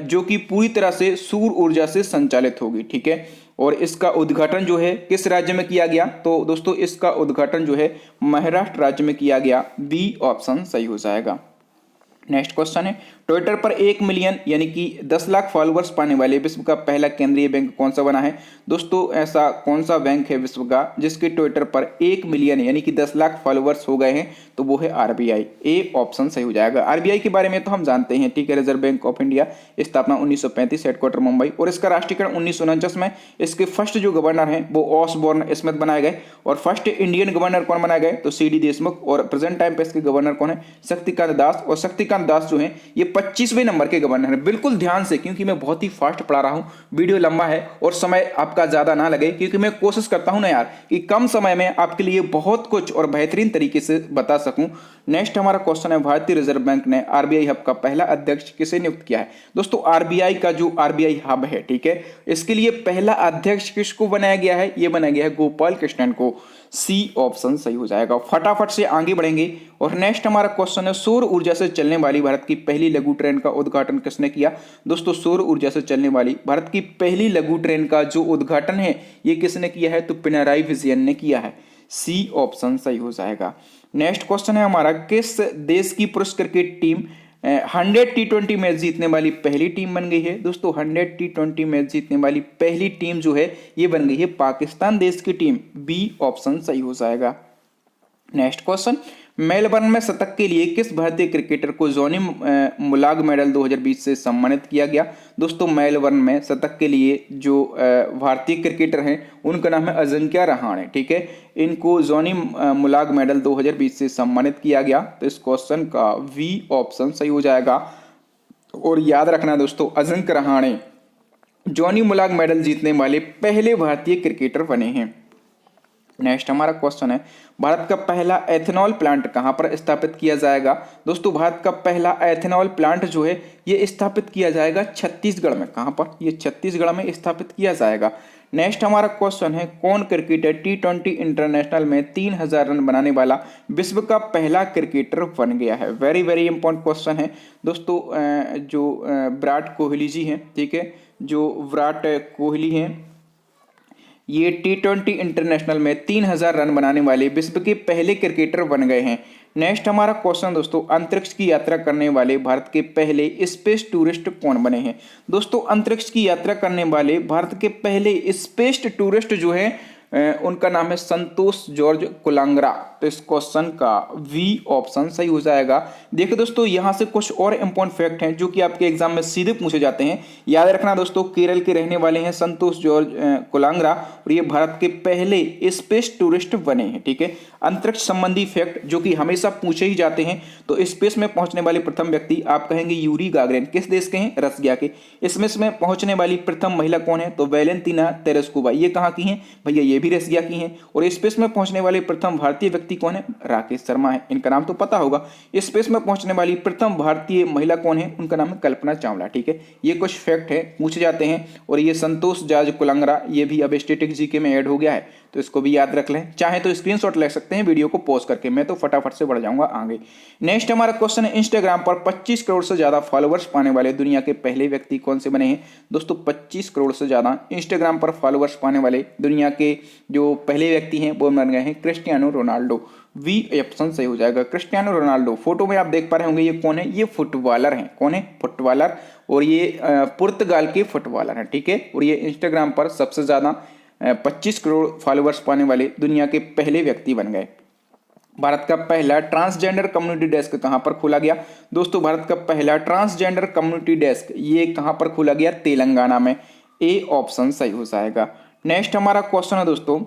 जो कि पूरी तरह से सौर ऊर्जा से संचालित होगी, ठीक है। और इसका उद्घाटन जो है किस राज्य में किया गया? तो दोस्तों इसका उद्घाटन जो है महाराष्ट्र राज्य में किया गया। बी ऑप्शन सही हो जाएगा। नेक्स्ट क्वेश्चन है, ट्विटर पर 1 मिलियन यानी कि 10 लाख फॉलोअर्स पाने वाले विश्व का पहला केंद्रीय बैंक कौन सा बना है? दोस्तों ऐसा कौन सा बैंक है विश्व का जिसके ट्विटर पर 1 मिलियन यानी कि 10 लाख फॉलोअर्स हो गए हैं? तो वो है आरबीआई। ए ऑप्शन सही हो जाएगा। आरबीआई के बारे में तो हम जानते हैं, ठीक है, रिजर्व बैंक ऑफ इंडिया, स्थापना 1935, हेडक्वार्टर मुंबई, और इसका राष्ट्रीयकरण 1949 में। इसके फर्स्ट जो गवर्नर हैं वो ऑसबोर्न स्मिथ बनाए गए और फर्स्ट इंडियन गवर्नर कौन बनाए गए? तो सीडी देशमुख। और प्रेजेंट टाइम पे इसके गवर्नर कौन है? शक्तिकांत दास। और शक्तिकांत दास जो है ये 25वें नंबर के गवर्नर है। बिल्कुल ध्यान से, क्योंकि मैं बहुत ही फास्ट पढ़ा रहा हूं, वीडियो लंबा है और समय आपका ज्यादा ना लगे, क्योंकि मैं कोशिश करता हूं ना यार कि कम समय में आपके लिए बहुत कुछ और बेहतरीन तरीके से बता सकूं। नेक्स्ट हमारा क्वेश्चन है, भारतीय रिजर्व बैंक ने आरबीआई हब का पहला अध्यक्ष किसे नियुक्त किया है? दोस्तों आरबीआई का जो आरबीआई हब है, ठीक है, इसके लिए पहला अध्यक्ष किसको बनाया गया है? ये बनाया गया है गोपाल कृष्णन को। सी ऑप्शन सही हो जाएगा। फटाफट से आगे बढ़ेंगे। और नेक्स्ट हमारा क्वेश्चन है, सौर ऊर्जा से चलने वाली भारत की पहली लघु ट्रेन का उद्घाटन किसने किया? दोस्तों सौर ऊर्जा से चलने वाली भारत की पहली लघु ट्रेन का जो उद्घाटन है ये किसने किया है? तो पिनराई विजयन ने किया है। सी ऑप्शन सही हो जाएगा। नेक्स्ट क्वेश्चन है हमारा, किस देश की पुरुष क्रिकेट टीम 100 T20 मैच जीतने वाली पहली टीम बन गई है? दोस्तों 100 T20 मैच जीतने वाली पहली टीम जो है ये बन गई है पाकिस्तान देश की टीम। बी ऑप्शन सही हो जाएगा। नेक्स्ट क्वेश्चन, मेलबर्न में शतक के लिए किस भारतीय क्रिकेटर को जॉनी मुलाग मेडल 2020 से सम्मानित किया गया? दोस्तों मेलबर्न में शतक के लिए जो भारतीय क्रिकेटर हैं उनका नाम है अजिंक्य रहाणे, ठीक है। इनको जॉनी मुलाग मेडल 2020 से सम्मानित किया गया। तो इस क्वेश्चन का वी ऑप्शन सही हो जाएगा। और याद रखना दोस्तों, अजिंक्य रहाणे जॉनी मुलाग मेडल जीतने वाले पहले भारतीय क्रिकेटर बने हैं। नेक्स्ट हमारा क्वेश्चन है, भारत का पहला एथेनॉल प्लांट कहाँ पर स्थापित किया जाएगा। दोस्तों भारत का पहला एथेनॉल प्लांट जो है ये स्थापित किया जाएगा छत्तीसगढ़ में। कहाँ पर? ये छत्तीसगढ़ में स्थापित किया जाएगा। नेक्स्ट हमारा क्वेश्चन है, कौन क्रिकेटर टी20 इंटरनेशनल में 3000 रन बनाने वाला विश्व का पहला क्रिकेटर बन गया है। वेरी वेरी इंपॉर्टेंट क्वेश्चन है दोस्तों। जो विराट कोहली जी हैं, ठीक है, जो विराट कोहली हैं, ये टी20 इंटरनेशनल में 3000 रन बनाने वाले विश्व के पहले क्रिकेटर बन गए हैं। नेक्स्ट हमारा क्वेश्चन दोस्तों, अंतरिक्ष की यात्रा करने वाले भारत के पहले स्पेस टूरिस्ट कौन बने हैं। दोस्तों अंतरिक्ष की यात्रा करने वाले भारत के पहले स्पेस टूरिस्ट जो है उनका नाम है संतोष जॉर्ज कुलांगरा। तो इस क्वेश्चन का वी ऑप्शन सही हो जाएगा। देखिए दोस्तों यहाँ से कुछ और इंपॉर्टेंट फैक्ट हैं जो कि आपके एग्जाम में सीधे पूछे जाते हैं। याद रखना दोस्तों, केरल के रहने वाले हैं संतोष जॉर्ज कुलांगरा और ये भारत के पहले स्पेस टूरिस्ट बने हैं। ठीक है, अंतरिक्ष संबंधी फैक्ट जो कि हमेशा पूछे ही जाते हैं। तो स्पेस में पहुंचने वाले प्रथम व्यक्ति आप कहेंगे यूरी गागरिन, किस देश के हैं? रसिया के। स्पेस में पहुंचने वाली प्रथम महिला कौन है? तो वैलेंटीना तेरेस्कोवा। ये कहाँ की हैं भैया? ये भी रसिया की हैं। और स्पेस में पहुंचने वाले प्रथम भारतीय व्यक्ति कौन है? राकेश शर्मा है। इनका नाम तो पता होगा। स्पेस में पहुंचने वाली प्रथम भारतीय महिला कौन है? उनका नाम है कल्पना चावला। ठीक है, ये कुछ फैक्ट है पूछे जाते हैं। और ये संतोष जॉर्ज कुलांगरा ये भी अब स्टैटिक जीके में ऐड हो गया है, तो इसको भी याद रख लें। चाहे तो स्क्रीनशॉट ले सकते हैं वीडियो को पॉज करके, मैं तो फटाफट से बढ़ जाऊंगा आगे। नेक्स्ट हमारा क्वेश्चन है, इंस्टाग्राम पर 25 करोड़ से ज्यादा फॉलोअर्स पाने वाले दुनिया के पहले व्यक्ति कौन से बने हैं। दोस्तों 25 करोड़ से ज्यादा इंस्टाग्राम पर फॉलोअर्स पाने वाले दुनिया के जो पहले व्यक्ति हैं वो बन गए हैं क्रिस्टियानो रोनाल्डो। वी ऑप्शन सही हो जाएगा। क्रिस्टियानो रोनाल्डो, फोटो में आप देख पा रहे होंगे ये कौन है? ये फुटबॉलर हैं। कौन है? फुटबॉलर। और ये पुर्तगाल के फुटबॉलर हैं। ठीक है, और ये इंस्टाग्राम पर सबसे ज्यादा 25 करोड़ फॉलोअर्स पाने वाले दुनिया के पहले व्यक्ति बन गए। भारत का पहला ट्रांसजेंडर कम्युनिटी डेस्क कहां पर खोला गया। दोस्तों भारत का पहला ट्रांसजेंडर कम्युनिटी डेस्क ये कहां पर खोला गया? तेलंगाना में। ए ऑप्शन सही हो जाएगा। नेक्स्ट हमारा क्वेश्चन है दोस्तों,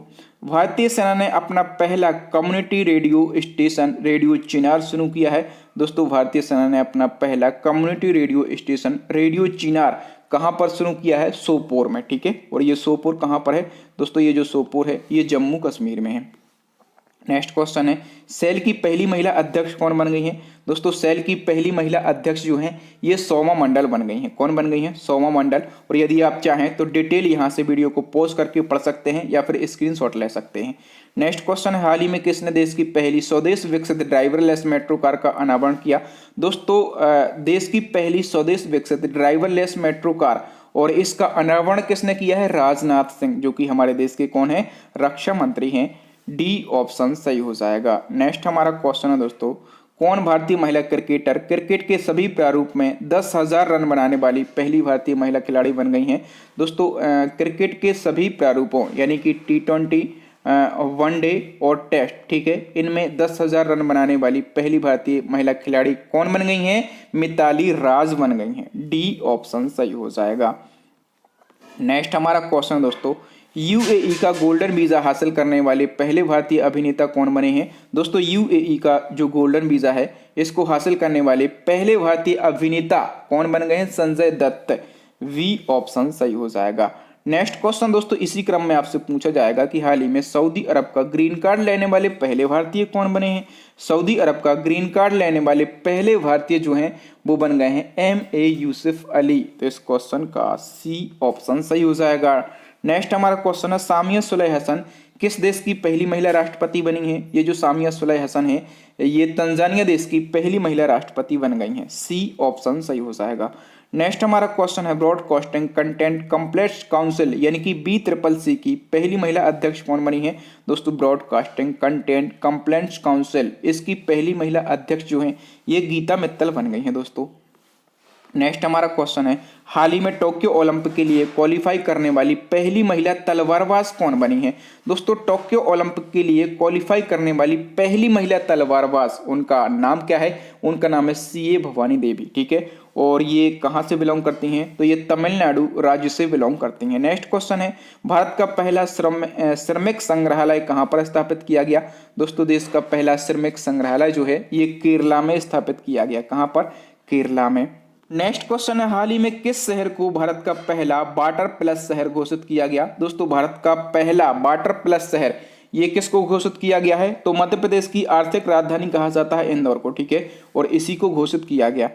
भारतीय सेना ने अपना पहला कम्युनिटी रेडियो स्टेशन रेडियो चिनार शुरू किया है। दोस्तों भारतीय सेना ने अपना पहला कम्युनिटी रेडियो स्टेशन रेडियो चिनार कहां पर शुरू किया है? सोपोर में। ठीक है, और ये सोपोर कहां पर है दोस्तों? ये जो सोपोर है ये जम्मू कश्मीर में है। नेक्स्ट क्वेश्चन है, सेल की पहली महिला अध्यक्ष कौन बन गई है। दोस्तों सेल की पहली महिला अध्यक्ष जो है ये सौम्या मंडल बन गई हैं। कौन बन गई हैं? सौम्या मंडल। और यदि आप चाहें तो डिटेल यहां से वीडियो को पॉज करके पढ़ सकते हैं या फिर स्क्रीनशॉट ले सकते हैं। नेक्स्ट क्वेश्चन है, हाल ही में किसने देश की पहली स्वदेश विकसित ड्राइवरलेस मेट्रो कार का अनावरण किया। दोस्तों देश की पहली स्वदेश विकसित ड्राइवरलेस मेट्रो कार और इसका अनावरण किसने किया है? राजनाथ सिंह, जो कि हमारे देश के कौन है? रक्षा मंत्री हैं। डी ऑप्शन सही हो जाएगा। नेक्स्ट हमारा क्वेश्चन है दोस्तों, कौन भारतीय महिला क्रिकेटर क्रिकेट के सभी प्रारूप में 10,000 रन बनाने वाली पहली भारतीय महिला खिलाड़ी बन गई हैं। दोस्तों क्रिकेट के सभी प्रारूपों यानी कि टी20, वनडे और टेस्ट, ठीक है, इनमें 10,000 रन बनाने वाली पहली भारतीय महिला खिलाड़ी कौन बन गई हैं? मिताली राज बन गई हैं। डी ऑप्शन सही हो जाएगा। नेक्स्ट हमारा क्वेश्चन दोस्तों, यूएई का गोल्डन वीजा हासिल करने वाले पहले भारतीय अभिनेता कौन बने हैं। दोस्तों यूएई का जो गोल्डन वीजा है इसको हासिल करने वाले पहले भारतीय अभिनेता कौन बन गए हैं? संजय दत्त। वी ऑप्शन सही हो जाएगा। नेक्स्ट क्वेश्चन दोस्तों इसी क्रम में आपसे पूछा जाएगा कि हाल ही में सऊदी अरब का ग्रीन कार्ड लेने वाले पहले भारतीय कौन बने हैं। सऊदी अरब का ग्रीन कार्ड लेने वाले पहले भारतीय जो हैं वो बन गए हैं एम.ए. यूसुफ अली। तो इस क्वेश्चन का सी ऑप्शन सही हो जाएगा। नेक्स्ट हमारा क्वेश्चन है, सामिया सुलह हसन किस देश की पहली महिला राष्ट्रपति बनी है। ये जो सामिया सुलह हसन है ये तंजानिया देश की पहली महिला राष्ट्रपति बन गई हैं। सी ऑप्शन सही हो जाएगा। नेक्स्ट हमारा क्वेश्चन है, ब्रॉडकास्टिंग कंटेंट कंप्लेंट्स काउंसिल यानी कि BCCC की पहली महिला अध्यक्ष कौन बनी है। दोस्तों ब्रॉडकास्टिंग कंटेंट कंप्लेंट्स काउंसिल इसकी पहली महिला अध्यक्ष जो है ये गीता मित्तल बन गई हैं दोस्तों। नेक्स्ट हमारा क्वेश्चन है, हाल ही में टोक्यो ओलंपिक के लिए क्वालिफाई करने वाली पहली महिला तलवारबाज कौन बनी है। दोस्तों टोक्यो ओलंपिक के लिए क्वालिफाई करने वाली पहली महिला तलवारबाज उनका नाम क्या है? उनका नाम है CA भवानी देवी। ठीक है, और ये कहाँ से बिलोंग करती हैं? तो ये तमिलनाडु राज्य से बिलोंग करती हैं। नेक्स्ट क्वेश्चन है, भारत का पहला श्रमिक संग्रहालय कहाँ पर स्थापित किया गया। दोस्तों देश का पहला श्रमिक संग्रहालय जो है ये केरला में स्थापित किया गया। कहाँ पर? केरला में। नेक्स्ट क्वेश्चन है, हाल ही में किस शहर को भारत का पहला वाटर प्लस शहर घोषित किया गया। दोस्तों भारत का पहला वाटर प्लस शहर ये किसको घोषित किया गया है? तो मध्य प्रदेश की आर्थिक राजधानी कहा जाता है इंदौर को, ठीक है, और इसी को घोषित किया गया।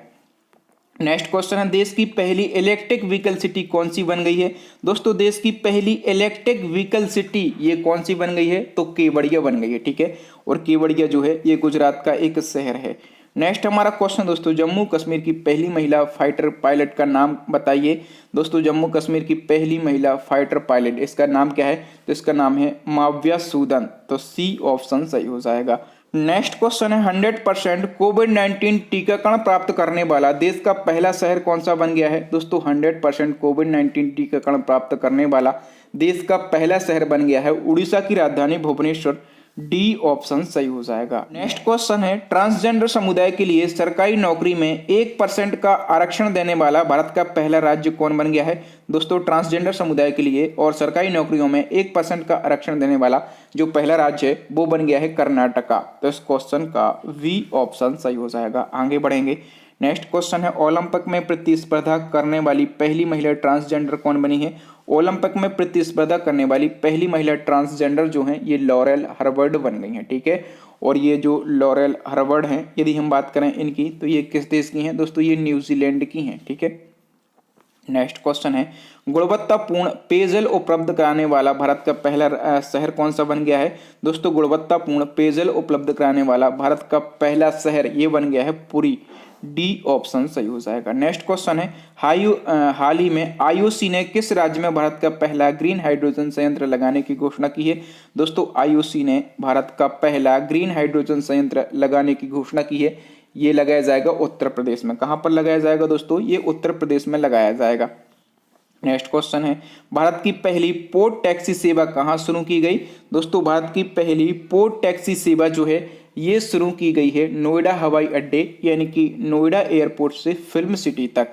नेक्स्ट क्वेश्चन है, देश की पहली इलेक्ट्रिक व्हीकल सिटी कौन सी बन गई है? दोस्तों देश की पहली इलेक्ट्रिक व्हीकल सिटी ये कौन सी बन गई है? तो केवड़िया बन गई है, ठीक है, और केवड़िया जो है ये गुजरात का एक शहर है। नेक्स्ट हमारा क्वेश्चन दोस्तों, जम्मू कश्मीर की पहली महिला फाइटर पायलट का नाम बताइए। दोस्तों जम्मू कश्मीर की पहली महिला फाइटर पायलट, इसका नाम क्या है? तो इसका नाम है माव्या सूदन, तो सी ऑप्शन सही हो जाएगा। नेक्स्ट क्वेश्चन है, 100% कोविड-19 टीकाकरण प्राप्त करने वाला देश का पहला शहर कौन सा बन गया है? दोस्तों 100% कोविड-19 टीकाकरण प्राप्त करने वाला देश का पहला शहर बन गया है उड़ीसा की राजधानी भुवनेश्वर, डी ऑप्शन सही हो जाएगा। नेक्स्ट क्वेश्चन है, ट्रांसजेंडर समुदाय के लिए सरकारी नौकरी में 1% का आरक्षण देने वाला भारत का पहला राज्य कौन बन गया है? दोस्तों ट्रांसजेंडर समुदाय के लिए और सरकारी नौकरियों में 1% का आरक्षण देने वाला जो पहला राज्य है वो बन गया है कर्नाटका, तो इस क्वेश्चन का वी ऑप्शन सही हो जाएगा। आगे बढ़ेंगे। नेक्स्ट क्वेश्चन है, ओलंपिक में प्रतिस्पर्धा करने वाली पहली महिला ट्रांसजेंडर कौन बनी है? ओलंपिक में प्रतिस्पर्धा करने वाली पहली महिला ट्रांसजेंडर जो है ये लॉरेल हर्बर्ड बन गई है, ठीक है, और ये जो लॉरेल हर्बर्ड हैं यदि हम बात करें इनकी तो ये किस देश की हैं? दोस्तों ये न्यूजीलैंड की हैं, ठीक है। नेक्स्ट क्वेश्चन है, गुणवत्तापूर्ण पेयजल उपलब्ध कराने वाला भारत का पहला शहर कौन सा बन गया है? दोस्तों गुणवत्तापूर्ण पेयजल उपलब्ध कराने वाला भारत का पहला शहर ये बन गया है पुरी, डी ऑप्शन सही हो जाएगा। नेक्स्ट क्वेश्चन है, हाल ही में आईओसी ने किस राज्य में भारत का पहला ग्रीन हाइड्रोजन संयंत्र लगाने की घोषणा की है? दोस्तों आईओसी ने भारत का पहला ग्रीन हाइड्रोजन संयंत्र लगाने की घोषणा की है, ये लगाया जाएगा उत्तर प्रदेश में। कहां पर लगाया जाएगा दोस्तों? ये उत्तर प्रदेश में लगाया जाएगा। नेक्स्ट क्वेश्चन है, भारत की पहली पोर्ट टैक्सी सेवा कहां शुरू की गई? दोस्तों भारत की पहली पोर्ट टैक्सी सेवा जो है ये शुरू की गई है नोएडा हवाई अड्डे यानी कि नोएडा एयरपोर्ट से फिल्म सिटी तक।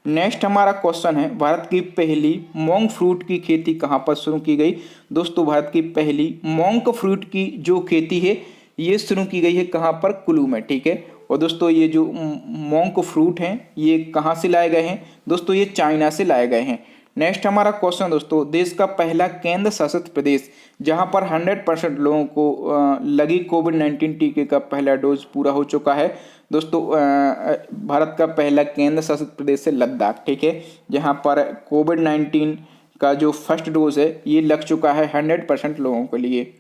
नेक्स्ट हमारा क्वेश्चन है, भारत की पहली मोंग फ्रूट की खेती कहां पर शुरू की गई? दोस्तों भारत की पहली मोंग फ्रूट की जो खेती है ये शुरू की गई है कहां पर? कुल्लू में, ठीक है। और दोस्तों ये जो मोंग फ्रूट हैं ये कहां से लाए गए हैं? दोस्तों ये चाइना से लाए गए हैं। नेक्स्ट हमारा क्वेश्चन दोस्तों, देश का पहला केंद्र शासित प्रदेश जहां पर 100% लोगों को लगी कोविड-19 टीके का पहला डोज पूरा हो चुका है। दोस्तों भारत का पहला केंद्र शासित प्रदेश है लद्दाख, ठीक है, जहां पर कोविड-19 का जो फर्स्ट डोज है ये लग चुका है 100% लोगों के लिए।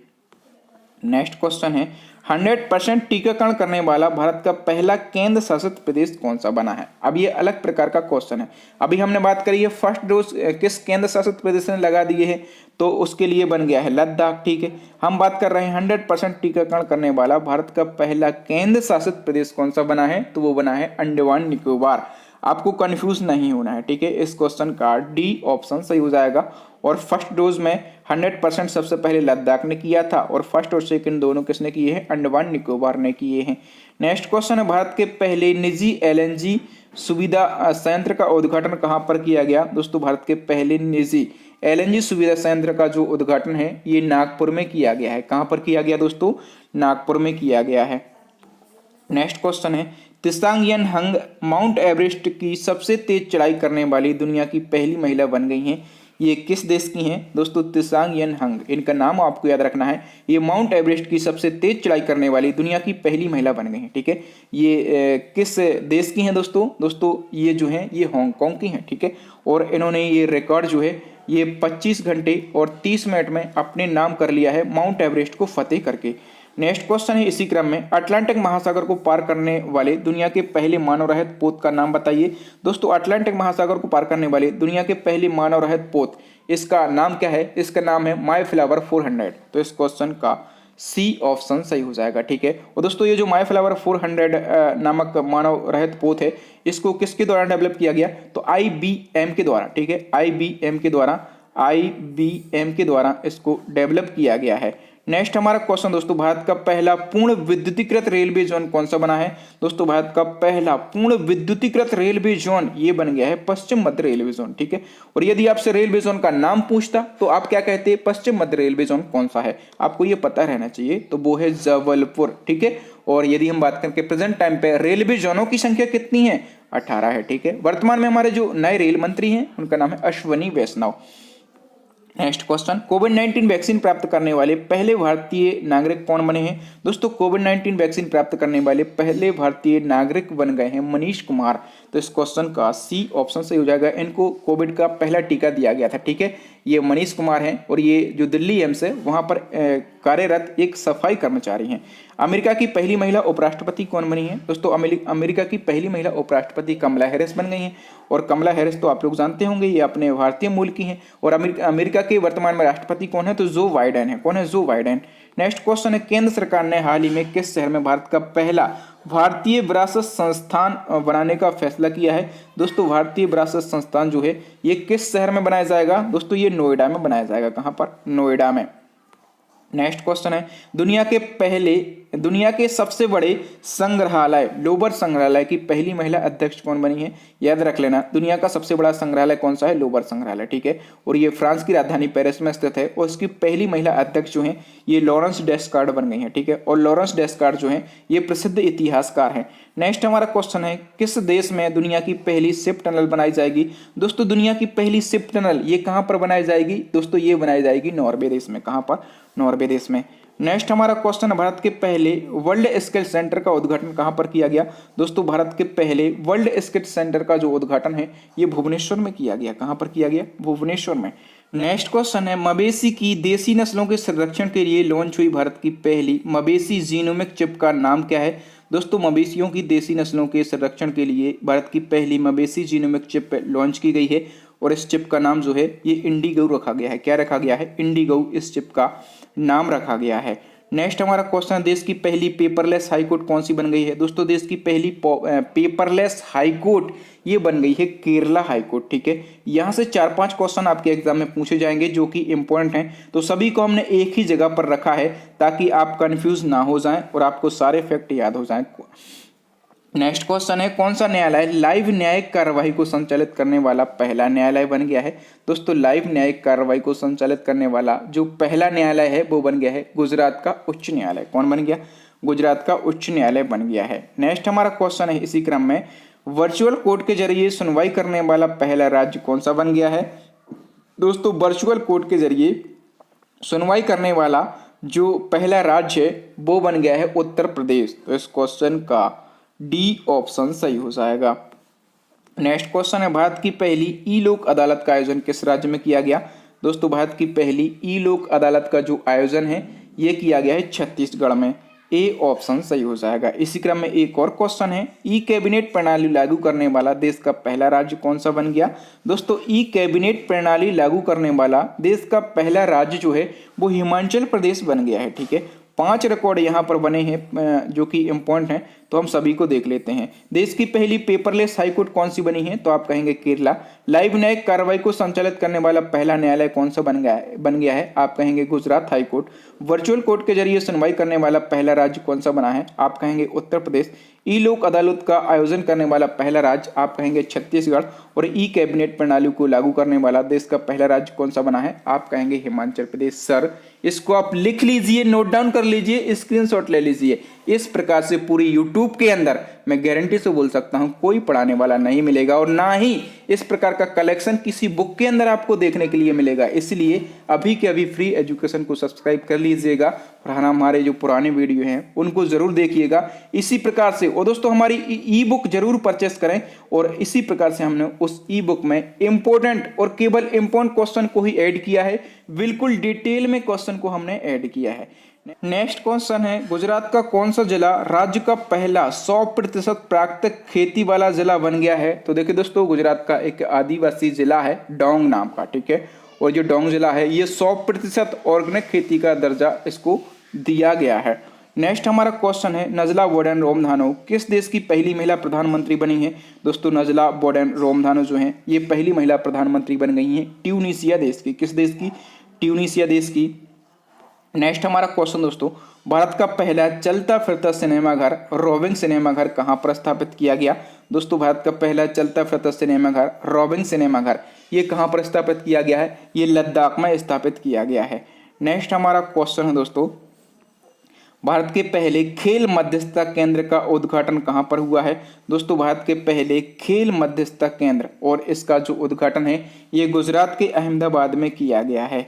नेक्स्ट क्वेश्चन है, 100% टीकाकरण करने वाला भारत का पहला केंद्र शासित प्रदेश कौन सा बना है? अब ये अलग प्रकार का क्वेश्चन है। अभी हमने बात करी है फर्स्ट डोज किस केंद्र शासित प्रदेश ने लगा दिए है, तो उसके लिए बन गया है लद्दाख, ठीक है। हम बात कर रहे हैं 100% टीकाकरण करने वाला भारत का पहला केंद्र शासित प्रदेश कौन सा बना है, तो वो बना है अंडमान निकोबार। आपको कंफ्यूज नहीं होना है, ठीक है। इस क्वेश्चन का डी ऑप्शन सही हो जाएगा। और फर्स्ट डोज में 100% सबसे पहले लद्दाख ने किया था और फर्स्ट और सेकंड दोनों किसने किए हैं? अंडमान निकोबार ने किए हैं। नेक्स्ट क्वेश्चन है, भारत के पहले निजी एलएनजी सुविधा संयंत्र का उद्घाटन कहां पर किया गया? दोस्तों भारत के पहले निजी एलएनजी सुविधा संयंत्र का जो उद्घाटन है ये नागपुर में किया गया है। कहां पर किया गया दोस्तों? नागपुर में किया गया है। नेक्स्ट क्वेश्चन है, त्सांग यन हंग माउंट एवरेस्ट की सबसे तेज चढ़ाई करने वाली दुनिया की पहली महिला बन गई हैं। ये किस देश की हैं? दोस्तों त्सांग यन हंग, इनका नाम आपको याद रखना है। ये माउंट एवरेस्ट की सबसे तेज चढ़ाई करने वाली दुनिया की पहली महिला बन गई हैं, ठीक है। ये किस देश की हैं दोस्तों? दोस्तों ये जो है ये हांगकांग की हैं, ठीक है। और इन्होंने ये रिकॉर्ड जो है ये 25 घंटे और 30 मिनट में अपने नाम कर लिया है माउंट एवरेस्ट को फतेह करके। नेक्स्ट क्वेश्चन है इसी क्रम में, अटलांटिक महासागर को पार करने वाले दुनिया के पहले मानव रहित पोत का नाम बताइए। दोस्तों अटलांटिक महासागर को पार करने वाले दुनिया के पहले मानव रहित पोत, इसका नाम क्या है? इसका नाम है माई फ्लावर 400। तो इस क्वेश्चन का सी ऑप्शन सही हो जाएगा, ठीक है। और दोस्तों ये जो माई फ्लावर 400 नामक मानव रहित पोत है इसको किसके द्वारा डेवलप किया गया? तो IBM के द्वारा, ठीक है, IBM के द्वारा इसको डेवलप किया गया है। नेक्स्ट हमारा क्वेश्चन दोस्तों, भारत का पहला पूर्ण विद्युतीकृत रेलवे जोन कौन सा बना है? दोस्तों भारत का पहला पूर्ण विद्युतीकृत रेलवे जोन ये बन गया है पश्चिम मध्य रेलवे जोन, ठीक है। और यदि आपसे रेलवे जोन का नाम पूछता तो आप क्या कहते? पश्चिम मध्य रेलवे जोन कौन सा है? आपको ये पता रहना चाहिए, तो वो है जबलपुर, ठीक है। और यदि हम बात करें प्रेजेंट टाइम पे रेलवे जोनों की संख्या कितनी है? 18 है, ठीक है। वर्तमान में हमारे जो नए रेल मंत्री हैं उनका नाम है अश्वनी वैष्णव। नेक्स्ट क्वेश्चन, कोविड-19 वैक्सीन प्राप्त करने वाले पहले भारतीय नागरिक कौन बने हैं? दोस्तों कोविड-19 वैक्सीन प्राप्त करने वाले पहले भारतीय नागरिक बन गए हैं मनीष कुमार। तो इस क्वेश्चन का सी ऑप्शन सही हो जाएगा। इनको कोविड का पहला टीका दिया गया था, ठीक है। ये मनीष कुमार हैं और ये जो दिल्ली एम्स है वहाँ पर कार्यरत एक सफाई कर्मचारी हैं। अमेरिका की पहली महिला उपराष्ट्रपति कौन बनी है? दोस्तों अमेरिका की पहली महिला उपराष्ट्रपति कमला हैरिस बन गई हैं। और कमला हैरिस तो आप लोग जानते होंगे, ये अपने भारतीय मूल की हैं। और अमेरिका के वर्तमान में राष्ट्रपति कौन है? तो जो बाइडेन है। कौन है? Joe Biden. नेक्स्ट क्वेश्चन है, केंद्र सरकार ने हाल ही में किस शहर में भारत का पहला भारतीय विरासत संस्थान बनाने का फैसला किया है? दोस्तों भारतीय विरासत संस्थान जो है ये किस शहर में बनाया जाएगा? दोस्तों ये नोएडा में बनाया जाएगा। कहाँ पर? नोएडा में। नेक्स्ट क्वेश्चन है, दुनिया के सबसे बड़े संग्रहालय लोवर संग्रहालय की पहली महिला अध्यक्ष कौन बनी है? याद रख लेना, दुनिया का सबसे बड़ा संग्रहालय कौन सा है? लोवर संग्रहालय, ठीक है। और ये फ्रांस की राजधानी पेरिस में स्थित है और इसकी पहली महिला अध्यक्ष जो है ये लॉरेंस डेस्कार्ड बन गई है, ठीक है। और लॉरेंस डेस्कार्ड जो है ये प्रसिद्ध इतिहासकार हैं। नेक्स्ट हमारा क्वेश्चन है, किस देश में दुनिया की पहली शिप टनल बनाई जाएगी? दोस्तों दुनिया की पहली शिप टनल ये कहाँ पर बनाई जाएगी? दोस्तों ये बनाई जाएगी नॉर्वे देश में। कहाँ पर? नॉर्वे देश में। नेक्स्ट हमारा क्वेश्चन है, भारत के पहले वर्ल्ड स्किल सेंटर का उद्घाटन कहाँ पर किया गया? दोस्तों भारत के पहले वर्ल्ड स्किल सेंटर का जो उद्घाटन है ये भुवनेश्वर में किया गया। कहाँ पर किया गया? भुवनेश्वर में। नेक्स्ट क्वेश्चन है, मवेशी की देसी नस्लों के संरक्षण के लिए लॉन्च हुई भारत की पहली मवेशी जीनोमिक चिप का नाम क्या है? दोस्तों मवेशियों की देसी नस्लों के संरक्षण के लिए भारत की पहली मवेशी जीनोमिक चिप लॉन्च की गई है और इस चिप का नाम जो है ये इंडिगो रखा गया है। क्या रखा गया है? इंडिगो इस चिप का नाम रखा गया है। नेक्स्ट हमारा क्वेश्चन, देश की पहली पेपरलेस हाईकोर्ट कौन सी बन गई है? दोस्तों देश की पहली पेपरलेस हाईकोर्ट ये बन गई है केरला हाईकोर्ट, ठीक है। यहाँ से 4-5 क्वेश्चन आपके एग्जाम में पूछे जाएंगे जो कि इंपॉर्टेंट हैं, तो सभी को हमने एक ही जगह पर रखा है ताकि आप कंफ्यूज ना हो जाएं और आपको सारे फैक्ट याद हो जाएं। नेक्स्ट क्वेश्चन है, कौन सा न्यायालय लाइव न्यायिक कार्यवाही को संचालित करने वाला पहला न्यायालय बन गया है? दोस्तों लाइव न्यायिक कार्यवाही को संचालित करने वाला जो पहला न्यायालय है वो बन गया है गुजरात का उच्च न्यायालय। कौन बन गया? गुजरात का उच्च न्यायालय बन गया है। नेक्स्ट हमारा क्वेश्चन है इसी क्रम में, वर्चुअल कोर्ट के जरिए सुनवाई करने वाला पहला राज्य कौन सा बन गया है? दोस्तों वर्चुअल कोर्ट के जरिए सुनवाई करने वाला जो पहला राज्य है वो बन गया है उत्तर प्रदेश। तो इस क्वेश्चन का डी ऑप्शन सही हो जाएगा। नेक्स्ट क्वेश्चन है, भारत की पहली ई लोक अदालत का आयोजन किस राज्य में किया गया? दोस्तों भारत की पहली ई लोक अदालत का जो आयोजन है ये किया गया है छत्तीसगढ़ में। ए ऑप्शन सही हो जाएगा। इसी क्रम में एक और क्वेश्चन है, ई कैबिनेट प्रणाली लागू करने वाला देश का पहला राज्य कौन सा बन गया? दोस्तों ई कैबिनेट प्रणाली लागू करने वाला देश का पहला राज्य जो है वो हिमाचल प्रदेश बन गया है, ठीक है। 5 रिकॉर्ड यहाँ पर बने हैं जो कि इम्पोर्टेंट हैं, तो हम सभी को देख लेते हैं। देश की पहली पेपरलेस हाईकोर्ट कौन सी बनी है? तो आप कहेंगे केरला। लाइव न्यायिक कार्रवाई को संचालित करने वाला पहला न्यायालय कौन सा बन गया है? आप कहेंगे गुजरात हाईकोर्ट। वर्चुअल कोर्ट के जरिए सुनवाई करने वाला पहला राज्य कौन सा बना है? आप कहेंगे उत्तर प्रदेश। ई लोक अदालत का आयोजन करने वाला पहला राज्य आप कहेंगे छत्तीसगढ़। और ई कैबिनेट प्रणाली को लागू करने वाला देश का पहला राज्य कौन सा बना है? आप कहेंगे हिमाचल प्रदेश। सर इसको आप लिख लीजिए, नोट डाउन कर लीजिए, स्क्रीनशॉट ले लीजिए। इस प्रकार से पूरी यूट्यूब के अंदर मैं गारंटी से बोल सकता हूं कोई पढ़ाने वाला नहीं मिलेगा और ना ही इस प्रकार का कलेक्शन किसी बुक के अंदर आपको देखने के लिए मिलेगा। इसलिए अभी के अभी फ्री एजुकेशन को सब्सक्राइब कर लीजिएगा और हमारे जो पुराने वीडियो हैं उनको जरूर देखिएगा इसी प्रकार से। और दोस्तों हमारी ई बुक जरूर परचेस करें और इसी प्रकार से हमने उस ई बुक में इंपॉर्टेंट और केवल इंपॉर्टेंट क्वेश्चन को ही ऐड किया है, बिल्कुल डिटेल में क्वेश्चन को हमने ऐड किया है। नेक्स्ट क्वेश्चन है, गुजरात का कौन सा जिला राज्य का पहला 100% प्राकृतिक खेती वाला जिला बन गया है? तो देखिए दोस्तों गुजरात का एक आदिवासी जिला है डांग नाम का, ठीक है। और जो डांग जिला है ये 100% ऑर्गेनिक खेती का दर्जा इसको दिया गया है। नेक्स्ट हमारा क्वेश्चन है, नजला बोडेन रोमधानो किस देश की पहली महिला प्रधानमंत्री बनी है? दोस्तों नजला बोडेन रोमधानो जो है ये पहली महिला प्रधानमंत्री बन गई हैं ट्यूनीशिया देश की। किस देश की? ट्यूनीशिया देश की। नेक्स्ट हमारा क्वेश्चन दोस्तों, भारत का पहला चलता फिरता सिनेमाघर रोविंग सिनेमाघर कहाँ पर स्थापित किया गया? दोस्तों भारत का पहला चलता फिरता सिनेमाघर रोविंग सिनेमाघर ये कहाँ पर स्थापित किया गया है? ये लद्दाख में स्थापित किया गया है। नेक्स्ट हमारा क्वेश्चन है दोस्तों, भारत के पहले खेल मध्यस्थता केंद्र का उद्घाटन कहाँ पर हुआ है? दोस्तों भारत के पहले खेल मध्यस्थता केंद्र और इसका जो उद्घाटन है ये गुजरात के अहमदाबाद में किया गया है।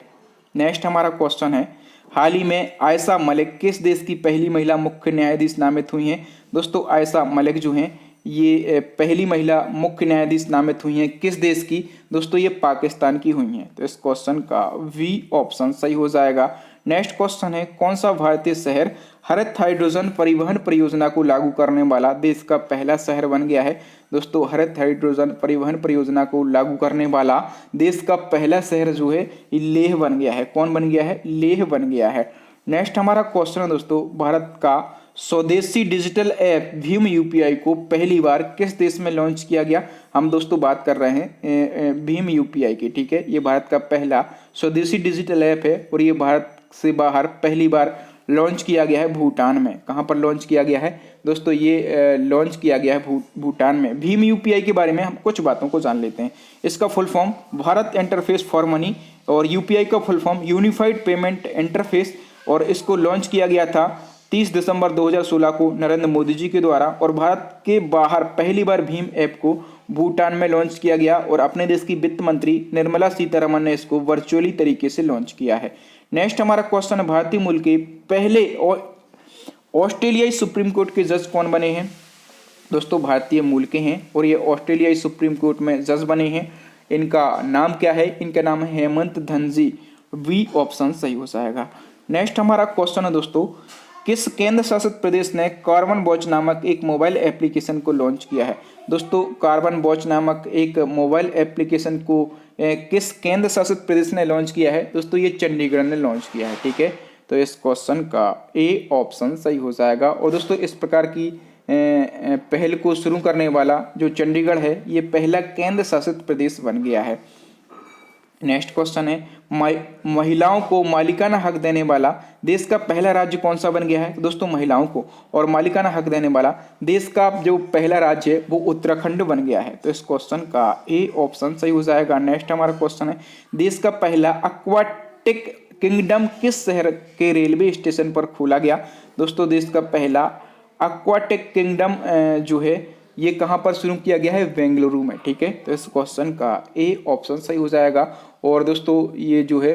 नेक्स्ट हमारा क्वेश्चन है, हाल ही में आयशा मलिक किस देश की पहली महिला मुख्य न्यायाधीश नामित हुई हैं? दोस्तों आयशा मलिक जो हैं ये पहली महिला मुख्य न्यायाधीश नामित हुई हैं किस देश की? दोस्तों ये पाकिस्तान की हुई हैं। तो इस क्वेश्चन का वी ऑप्शन सही हो जाएगा। नेक्स्ट क्वेश्चन है, कौन सा भारतीय शहर हरित हाइड्रोजन परिवहन परियोजना को लागू करने वाला देश का पहला शहर बन गया है? दोस्तों हरित हाइड्रोजन परिवहन परियोजना को लागू करने वाला देश का पहला शहर जो है ये लेह बन गया है। कौन बन गया है? लेह बन गया है। नेक्स्ट हमारा क्वेश्चन है दोस्तों, भारत का स्वदेशी डिजिटल ऐप भीम यूपीआई को पहली बार किस देश में लॉन्च किया गया? हम दोस्तों बात कर रहे हैं भीम यूपीआई की, ठीक है। ये भारत का पहला स्वदेशी डिजिटल ऐप है और ये भारत से बाहर पहली बार लॉन्च किया गया है भूटान में। कहाँ पर लॉन्च किया गया है दोस्तों? ये लॉन्च किया गया है भूटान में। भीम यूपीआई के बारे में हम कुछ बातों को जान लेते हैं। इसका full form Bharat interface for money और यूपीआई का full form unified payment interface, और इसको लॉन्च किया गया था 30 दिसंबर 2016 को नरेंद्र मोदी जी के द्वारा। और भारत के बाहर पहली बार भीम ऐप को भूटान में लॉन्च किया गया और अपने देश की वित्त मंत्री निर्मला सीतारमण ने इसको वर्चुअली तरीके से लॉन्च किया है। नेक्स्ट हमारा क्वेश्चन है, भारतीय मूल के पहले ऑस्ट्रेलियाई सुप्रीम कोर्ट के जज कौन बने हैं? दोस्तों भारतीय मूल के हैं और ये ऑस्ट्रेलियाई सुप्रीम कोर्ट में जज बने हैं। इनका नाम क्या है? इनका नाम है हेमंत धनजी। वी ऑप्शन सही हो जाएगा। नेक्स्ट हमारा क्वेश्चन है दोस्तों, किस केंद्र शासित प्रदेश ने कार्बन वॉच नामक एक मोबाइल एप्लीकेशन को लॉन्च किया है? दोस्तों कार्बन वॉच नामक एक मोबाइल एप्लीकेशन को किस केंद्र शासित प्रदेश ने लॉन्च किया है? दोस्तों ये चंडीगढ़ ने लॉन्च किया है, ठीक है। तो इस क्वेश्चन का ए ऑप्शन सही हो जाएगा। और दोस्तों इस प्रकार की पहल को शुरू करने वाला जो चंडीगढ़ है ये पहला केंद्र शासित प्रदेश बन गया है। नेक्स्ट क्वेश्चन है, महिलाओं को मालिकाना हक देने वाला देश का पहला राज्य कौन सा बन गया है? दोस्तों महिलाओं को और मालिकाना हक देने वाला देश का जो पहला राज्य है वो उत्तराखंड बन गया है। तो इस क्वेश्चन का ए ऑप्शन सही हो जाएगा। नेक्स्ट हमारा क्वेश्चन है, देश का पहला एक्वाटिक किंगडम किस शहर के रेलवे स्टेशन पर खोला गया? दोस्तों देश का पहला एक्वाटिक किंगडम जो है ये कहाँ पर शुरू किया गया है? बेंगलुरु में, ठीक है। तो इस क्वेश्चन का ए ऑप्शन सही हो जाएगा। और दोस्तों ये जो है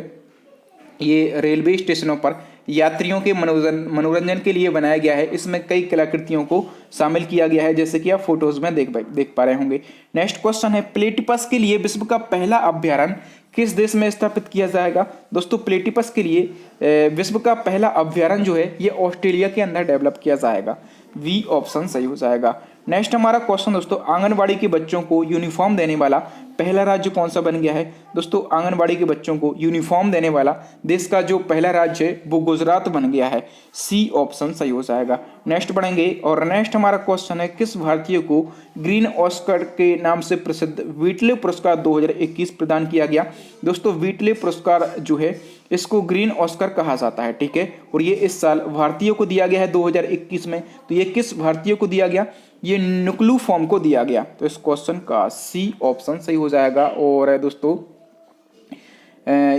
ये रेलवे स्टेशनों पर यात्रियों के मनोरंजन के लिए बनाया गया है। इसमें कई कलाकृतियों को शामिल किया गया है जैसे कि आप फोटोज में देख पा रहे होंगे। नेक्स्ट क्वेश्चन है, प्लेटिपस के लिए विश्व का पहला अभ्यारण्य किस देश में स्थापित किया जाएगा? दोस्तों प्लेटिपस के लिए विश्व का पहला अभ्यारण्य जो है ये ऑस्ट्रेलिया के अंदर डेवलप किया जाएगा। वी ऑप्शन सही हो जाएगा। नेक्स्ट हमारा क्वेश्चन दोस्तों, आंगनबाड़ी के बच्चों को यूनिफॉर्म देने वाला पहला राज्य कौन सा बन गया है? दोस्तों आंगनबाड़ी के बच्चों को यूनिफॉर्म देने वाला देश का जो पहला राज्य है वो गुजरात बन गया है। सी ऑप्शन सही हो जाएगा। नेक्स्ट बढ़ेंगे और नेक्स्ट हमारा क्वेश्चन है, किस भारतीय को ग्रीन ऑस्कर के नाम से प्रसिद्ध व्हिटले पुरस्कार 2021 प्रदान किया गया? दोस्तों व्हिटले पुरस्कार जो है इसको ग्रीन ऑस्कर कहा जाता है, ठीक है। और ये इस साल भारतीयों को दिया गया है 2021 में। तो ये किस भारतीय को दिया गया? ये नुक्लू फॉर्म को दिया गया। तो इस क्वेश्चन का सी ऑप्शन सही हो जाएगा। और दोस्तों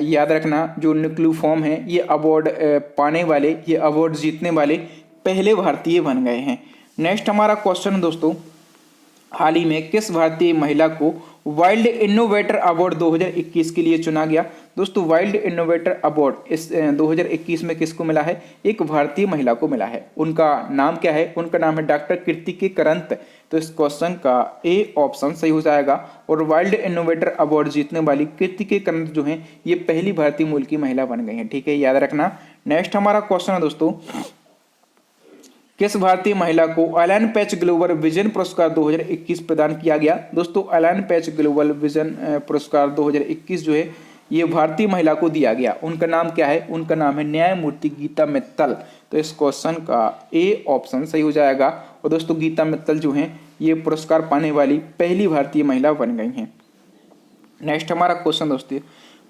याद रखना जो नुक्लू फॉर्म है ये अवार्ड पाने वाले, ये अवार्ड जीतने वाले पहले भारतीय बन गए हैं। नेक्स्ट हमारा क्वेश्चन दोस्तों, हाल ही में किस भारतीय महिला को वाइल्ड इनोवेटर अवार्ड 2021 के लिए चुना गया? दोस्तों वाइल्ड इनोवेटर अवार्ड इस 2021 में किसको मिला है? एक भारतीय महिला को मिला है। उनका नाम क्या है? उनका नाम है डॉक्टर कीर्तिके करंत। तो इस क्वेश्चन का ए ऑप्शन सही हो जाएगा। और वाइल्ड इनोवेटर अवार्ड जीतने वाली कीर्तिके करंत जो है ये पहली भारतीय मूल की महिला बन गई है, ठीक है, याद रखना। नेक्स्ट हमारा क्वेश्चन है दोस्तों, किस भारतीय महिला को एलन पैच ग्लोबल विजन पुरस्कार 2021 प्रदान किया गया? दोस्तों एलन पैच ग्लोबल विजन पुरस्कार 2021 जो है ये भारतीय महिला को दिया गया। उनका नाम क्या है? उनका नाम है न्यायमूर्ति गीता मित्तल। तो इस क्वेश्चन का ए ऑप्शन सही हो जाएगा। और दोस्तों गीता मित्तल जो हैं ये पुरस्कार पाने वाली पहली भारतीय महिला बन गई हैं। नेक्स्ट हमारा क्वेश्चन दोस्तों,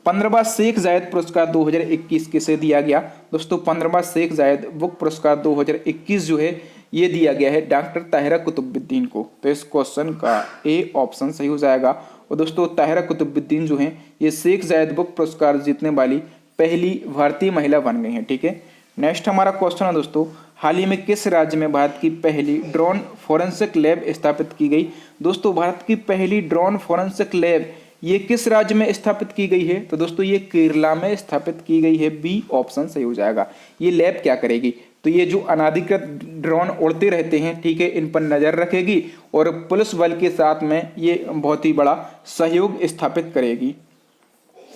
15वां शेख जायद पुरस्कार 2021 किसे दिया गया? दोस्तों 15वां शेख जायद बुक पुरस्कार 2021 जो है ये दिया गया है डॉक्टर ताहिरा कुतुबुद्दीन को। तो इस क्वेश्चन का ए ऑप्शन सही हो जाएगा। और दोस्तों ताहिरा कुतुबुद्दीन जो हैं ये शेख जायद बुक पुरस्कार जीतने वाली पहली भारतीय महिला बन गई हैं, ठीक है। नेक्स्ट हमारा क्वेश्चन है दोस्तों, हाल ही में किस राज्य में भारत की पहली ड्रोन फोरेंसिक लैब स्थापित की गई? दोस्तों भारत की पहली ड्रोन फोरेंसिक लैब ये किस राज्य में स्थापित की गई है? तो दोस्तों ये केरला में स्थापित की गई है। बी ऑप्शन सही हो जाएगा। ये लैब क्या करेगी? तो ये जो अनाधिकृत ड्रोन उड़ते रहते हैं, ठीक है, इन पर नजर रखेगी और पुलिस बल के साथ में ये बहुत ही बड़ा सहयोग स्थापित करेगी।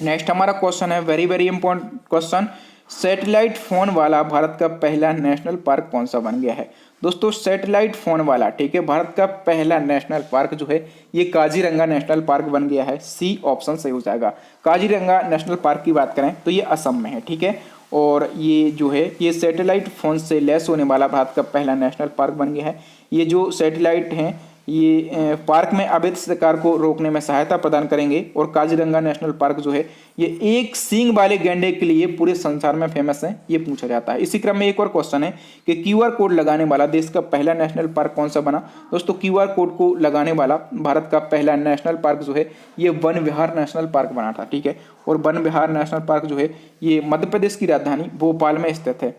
नेक्स्ट हमारा क्वेश्चन है very very important question, satellite phone वाला भारत का पहला नेशनल पार्क कौन सा बन गया है? दोस्तों सैटेलाइट फोन वाला, ठीक है, भारत का पहला नेशनल पार्क जो है ये काजीरंगा नेशनल पार्क बन गया है। सी ऑप्शन सही हो जाएगा। काजीरंगा नेशनल पार्क की बात करें तो ये असम में है, ठीक है, और ये जो है ये सैटेलाइट फोन से लैस होने वाला भारत का पहला नेशनल पार्क बन गया है। ये जो सैटेलाइट हैं ये पार्क में अवैध शिकार को रोकने में सहायता प्रदान करेंगे और काजीरंगा नेशनल पार्क जो है ये एक सींग वाले गैंडे के लिए पूरे संसार में फेमस है, ये पूछा जाता है। इसी क्रम में एक और क्वेश्चन है कि क्यूआर कोड लगाने वाला देश का पहला नेशनल पार्क कौन सा बना? दोस्तों क्यूआर कोड को लगाने वाला भारत का पहला नेशनल पार्क जो है ये वन विहार नेशनल पार्क बना था, ठीक है, और वन विहार नेशनल पार्क जो है ये मध्य प्रदेश की राजधानी भोपाल में स्थित है।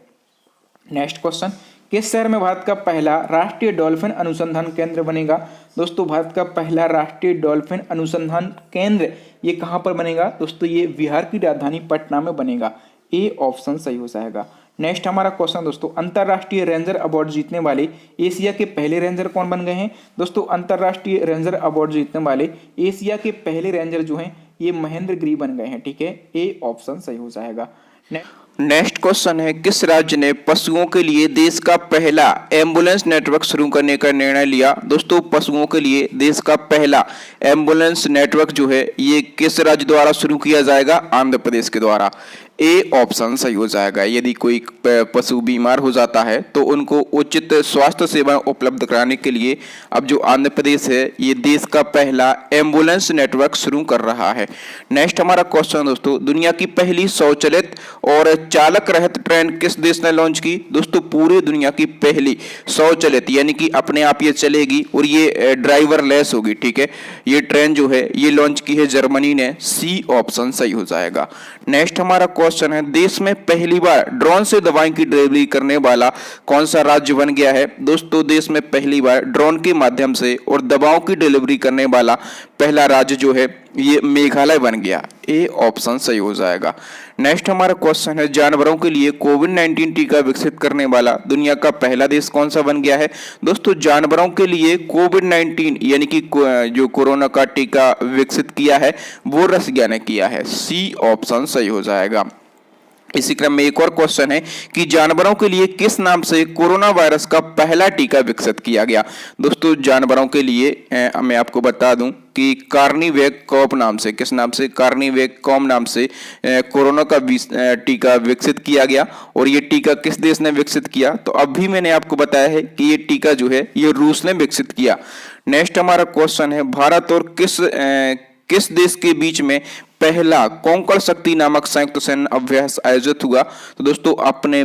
नेक्स्ट क्वेश्चन, किस शहर में भारत का पहला राष्ट्रीय डॉल्फिन अनुसंधान केंद्र बनेगा? दोस्तों भारत का पहला राष्ट्रीय डॉल्फिन अनुसंधान केंद्र ये कहां पर बनेगा? दोस्तों ये बिहार की राजधानी पटना में बनेगा। ए ऑप्शन सही हो जाएगा। नेक्स्ट हमारा क्वेश्चन दोस्तों, अंतरराष्ट्रीय रेंजर अवार्ड जीतने वाले एशिया के पहले रेंजर कौन बन गए हैं? दोस्तों अंतरराष्ट्रीय रेंजर अवार्ड जीतने वाले एशिया के पहले रेंजर जो हैं ये महेंद्र गिरी बन गए हैं, ठीक है, ए ऑप्शन सही हो जाएगा। नेक्स्ट क्वेश्चन है, किस राज्य ने पशुओं के लिए देश का पहला एम्बुलेंस नेटवर्क शुरू करने का निर्णय लिया? दोस्तों पशुओं के लिए देश का पहला एम्बुलेंस नेटवर्क जो है ये किस राज्य द्वारा शुरू किया जाएगा? आंध्र प्रदेश के द्वारा। ए ऑप्शन सही हो जाएगा। यदि कोई पशु बीमार हो जाता है तो उनको उचित स्वास्थ्य सेवा उपलब्ध कराने के लिए अब जो आंध्र प्रदेश है ये देश का पहला एम्बुलेंस नेटवर्क शुरू कर रहा है। नेक्स्ट हमारा क्वेश्चन दोस्तों, दुनिया की पहली स्वचालित और चालक रहित ट्रेन किस देश ने लॉन्च की? दोस्तों पूरी दुनिया की पहली स्वचालित यानी कि अपने आप ये चलेगी और ये ड्राइवर लेस होगी, ठीक है, ये ट्रेन जो है ये लॉन्च की है जर्मनी ने। सी ऑप्शन सही हो जाएगा। नेक्स्ट हमारा क्वेश्चन है, देश में पहली बार ड्रोन से दवाई की डिलीवरी करने वाला कौन सा राज्य बन गया है? दोस्तों देश में पहली बार ड्रोन के माध्यम से और दवाओं की डिलीवरी करने वाला पहला राज्य जो है ये मेघालय बन गया। ए ऑप्शन सही हो जाएगा। नेक्स्ट हमारा क्वेश्चन है, जानवरों के लिए कोविड-19 टीका विकसित करने वाला दुनिया का पहला देश कौन सा बन गया है? दोस्तों जानवरों के लिए कोविड-19 यानी कि जो कोरोना का टीका विकसित किया है वो रसिया ने किया है। सी ऑप्शन सही हो जाएगा। इसी क्रम में एक और क्वेश्चन है कि जानवरों के लिए किस नाम से कोरोना वायरस का पहला टीका विकसित किया गया? दोस्तों जानवरों के लिए मैं आपको बता दूं कि कार्निवैक कॉप नाम से, किस नाम से? कार्निवैक कॉम नाम से कोरोना का टीका विकसित किया गया। और ये टीका किस देश ने विकसित किया? तो अभी मैंने आपको बताया है कि ये टीका जो है ये रूस ने विकसित किया। नेक्स्ट हमारा क्वेश्चन है, भारत और किस देश के बीच में पहला कोंकण शक्ति नामक संयुक्त सैन्य अभ्यास आयोजित हुआ? तो दोस्तों अपने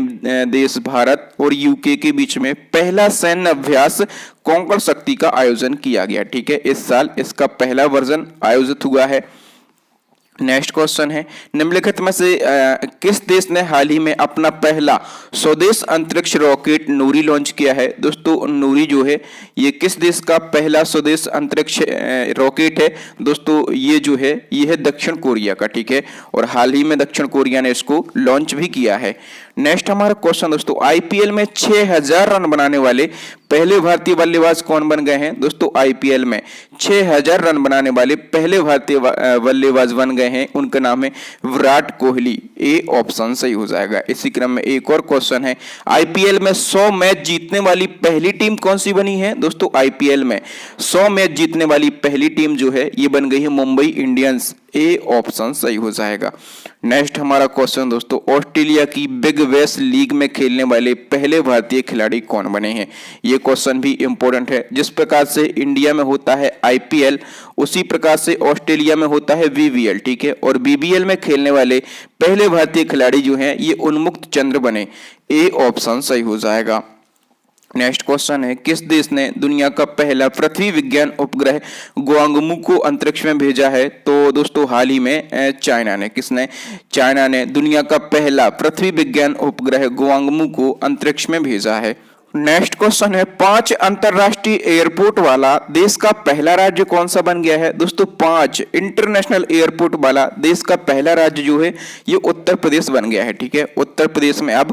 देश भारत और यूके के बीच में पहला सैन्य अभ्यास कोंकण शक्ति का आयोजन किया गया, ठीक है, इस साल इसका पहला वर्जन आयोजित हुआ है। नेक्स्ट क्वेश्चन है, निम्नलिखित में से किस देश ने हाल ही में अपना पहला स्वदेश अंतरिक्ष रॉकेट नूरी लॉन्च किया है? दोस्तों नूरी जो है ये किस देश का पहला स्वदेश अंतरिक्ष रॉकेट है? दोस्तों ये जो है ये है दक्षिण कोरिया का, ठीक है, और हाल ही में दक्षिण कोरिया ने इसको लॉन्च भी किया है। नेक्स्ट हमारा क्वेश्चन दोस्तों, आईपीएल में 6000 रन बनाने वाले पहले भारतीय बल्लेबाज कौन बन गए हैं? दोस्तों आईपीएल में 6000 रन बनाने वाले पहले भारतीय बल्लेबाज बन गए हैं, उनका नाम है विराट कोहली। ए ऑप्शन सही हो जाएगा। इसी क्रम में एक और क्वेश्चन है, आईपीएल में 100 मैच जीतने वाली पहली टीम कौन सी बनी है? दोस्तों आईपीएल में 100 मैच जीतने वाली पहली टीम जो है ये बन गई है मुंबई इंडियंस। ए ऑप्शन सही हो जाएगा। नेक्स्ट हमारा क्वेश्चन दोस्तों, ऑस्ट्रेलिया की बिग वेस्ट लीग में खेलने वाले पहले भारतीय खिलाड़ी कौन बने हैं? ये क्वेश्चन भी इंपॉर्टेंट है। जिस प्रकार से इंडिया में होता है आईपीएल उसी प्रकार से ऑस्ट्रेलिया में होता है बीबीएल, ठीक है, और बीबीएल में खेलने वाले पहले भारतीय खिलाड़ी जो हैं ये उन्मुक्त चंद्र बने। ए ऑप्शन सही हो जाएगा। नेक्स्ट क्वेश्चन है, किस देश ने दुनिया का पहला पृथ्वी विज्ञान उपग्रह गुआंगमू को अंतरिक्ष में भेजा है? तो दोस्तों हाल ही में चाइना ने, किसने? चाइना ने दुनिया का पहला पृथ्वी विज्ञान उपग्रह गुआंगमू को अंतरिक्ष में भेजा है। नेक्स्ट क्वेश्चन है, 5 अंतरराष्ट्रीय एयरपोर्ट वाला देश का पहला राज्य कौन सा बन गया है? दोस्तों 5 इंटरनेशनल एयरपोर्ट वाला देश का पहला राज्य जो है ये उत्तर प्रदेश बन गया है। ठीक है, उत्तर प्रदेश में अब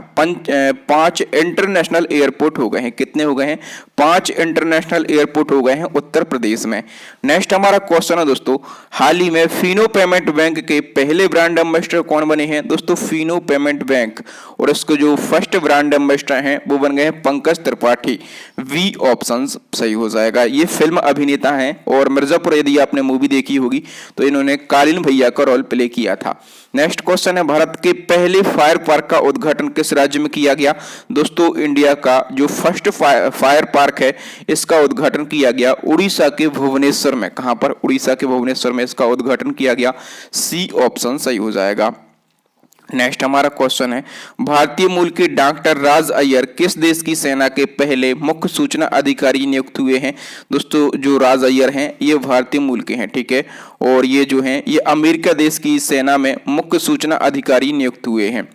5 इंटरनेशनल एयरपोर्ट हो गए हैं। कितने हो गए हैं? 5 इंटरनेशनल एयरपोर्ट हो गए हैं उत्तर प्रदेश में। नेक्स्ट हमारा क्वेश्चन है दोस्तों, हाल ही में फिनो पेमेंट बैंक के पहले ब्रांड एम्बेसडर कौन बने हैं? दोस्तों फिनो पेमेंट बैंक, और इसको जो फर्स्ट ब्रांड एम्बेसडर हैं वो बन गए हैं पंकज त्रिपाठी। वी ऑप्शन सही हो जाएगा। ये फिल्म अभिनेता हैं और मिर्जापुर यदि आपने मूवी देखी होगी तो इन्होंने कालीन भैया का रोल प्ले किया था। नेक्स्ट क्वेश्चन है, भारत के पहले फायर पार्क का उद्घाटन किस राज्य में किया गया? दोस्तों इंडिया का जो फर्स्ट फायर पार्क है इसका उद्घाटन किया गया उड़ीसा के भुवनेश्वर में। कहां पर? उड़ीसा के भुवनेश्वर में इसका उद्घाटन किया गया। सी ऑप्शन सही हो जाएगा। नेक्स्ट हमारा क्वेश्चन है, भारतीय मूल के डॉक्टर राज अय्यर किस देश की सेना के पहले मुख्य सूचना अधिकारी नियुक्त हुए हैं? दोस्तों जो राज अय्यर हैं ये भारतीय मूल के हैं। ठीक है, और ये जो हैं ये अमेरिका देश की सेना में मुख्य सूचना अधिकारी नियुक्त हुए हैं।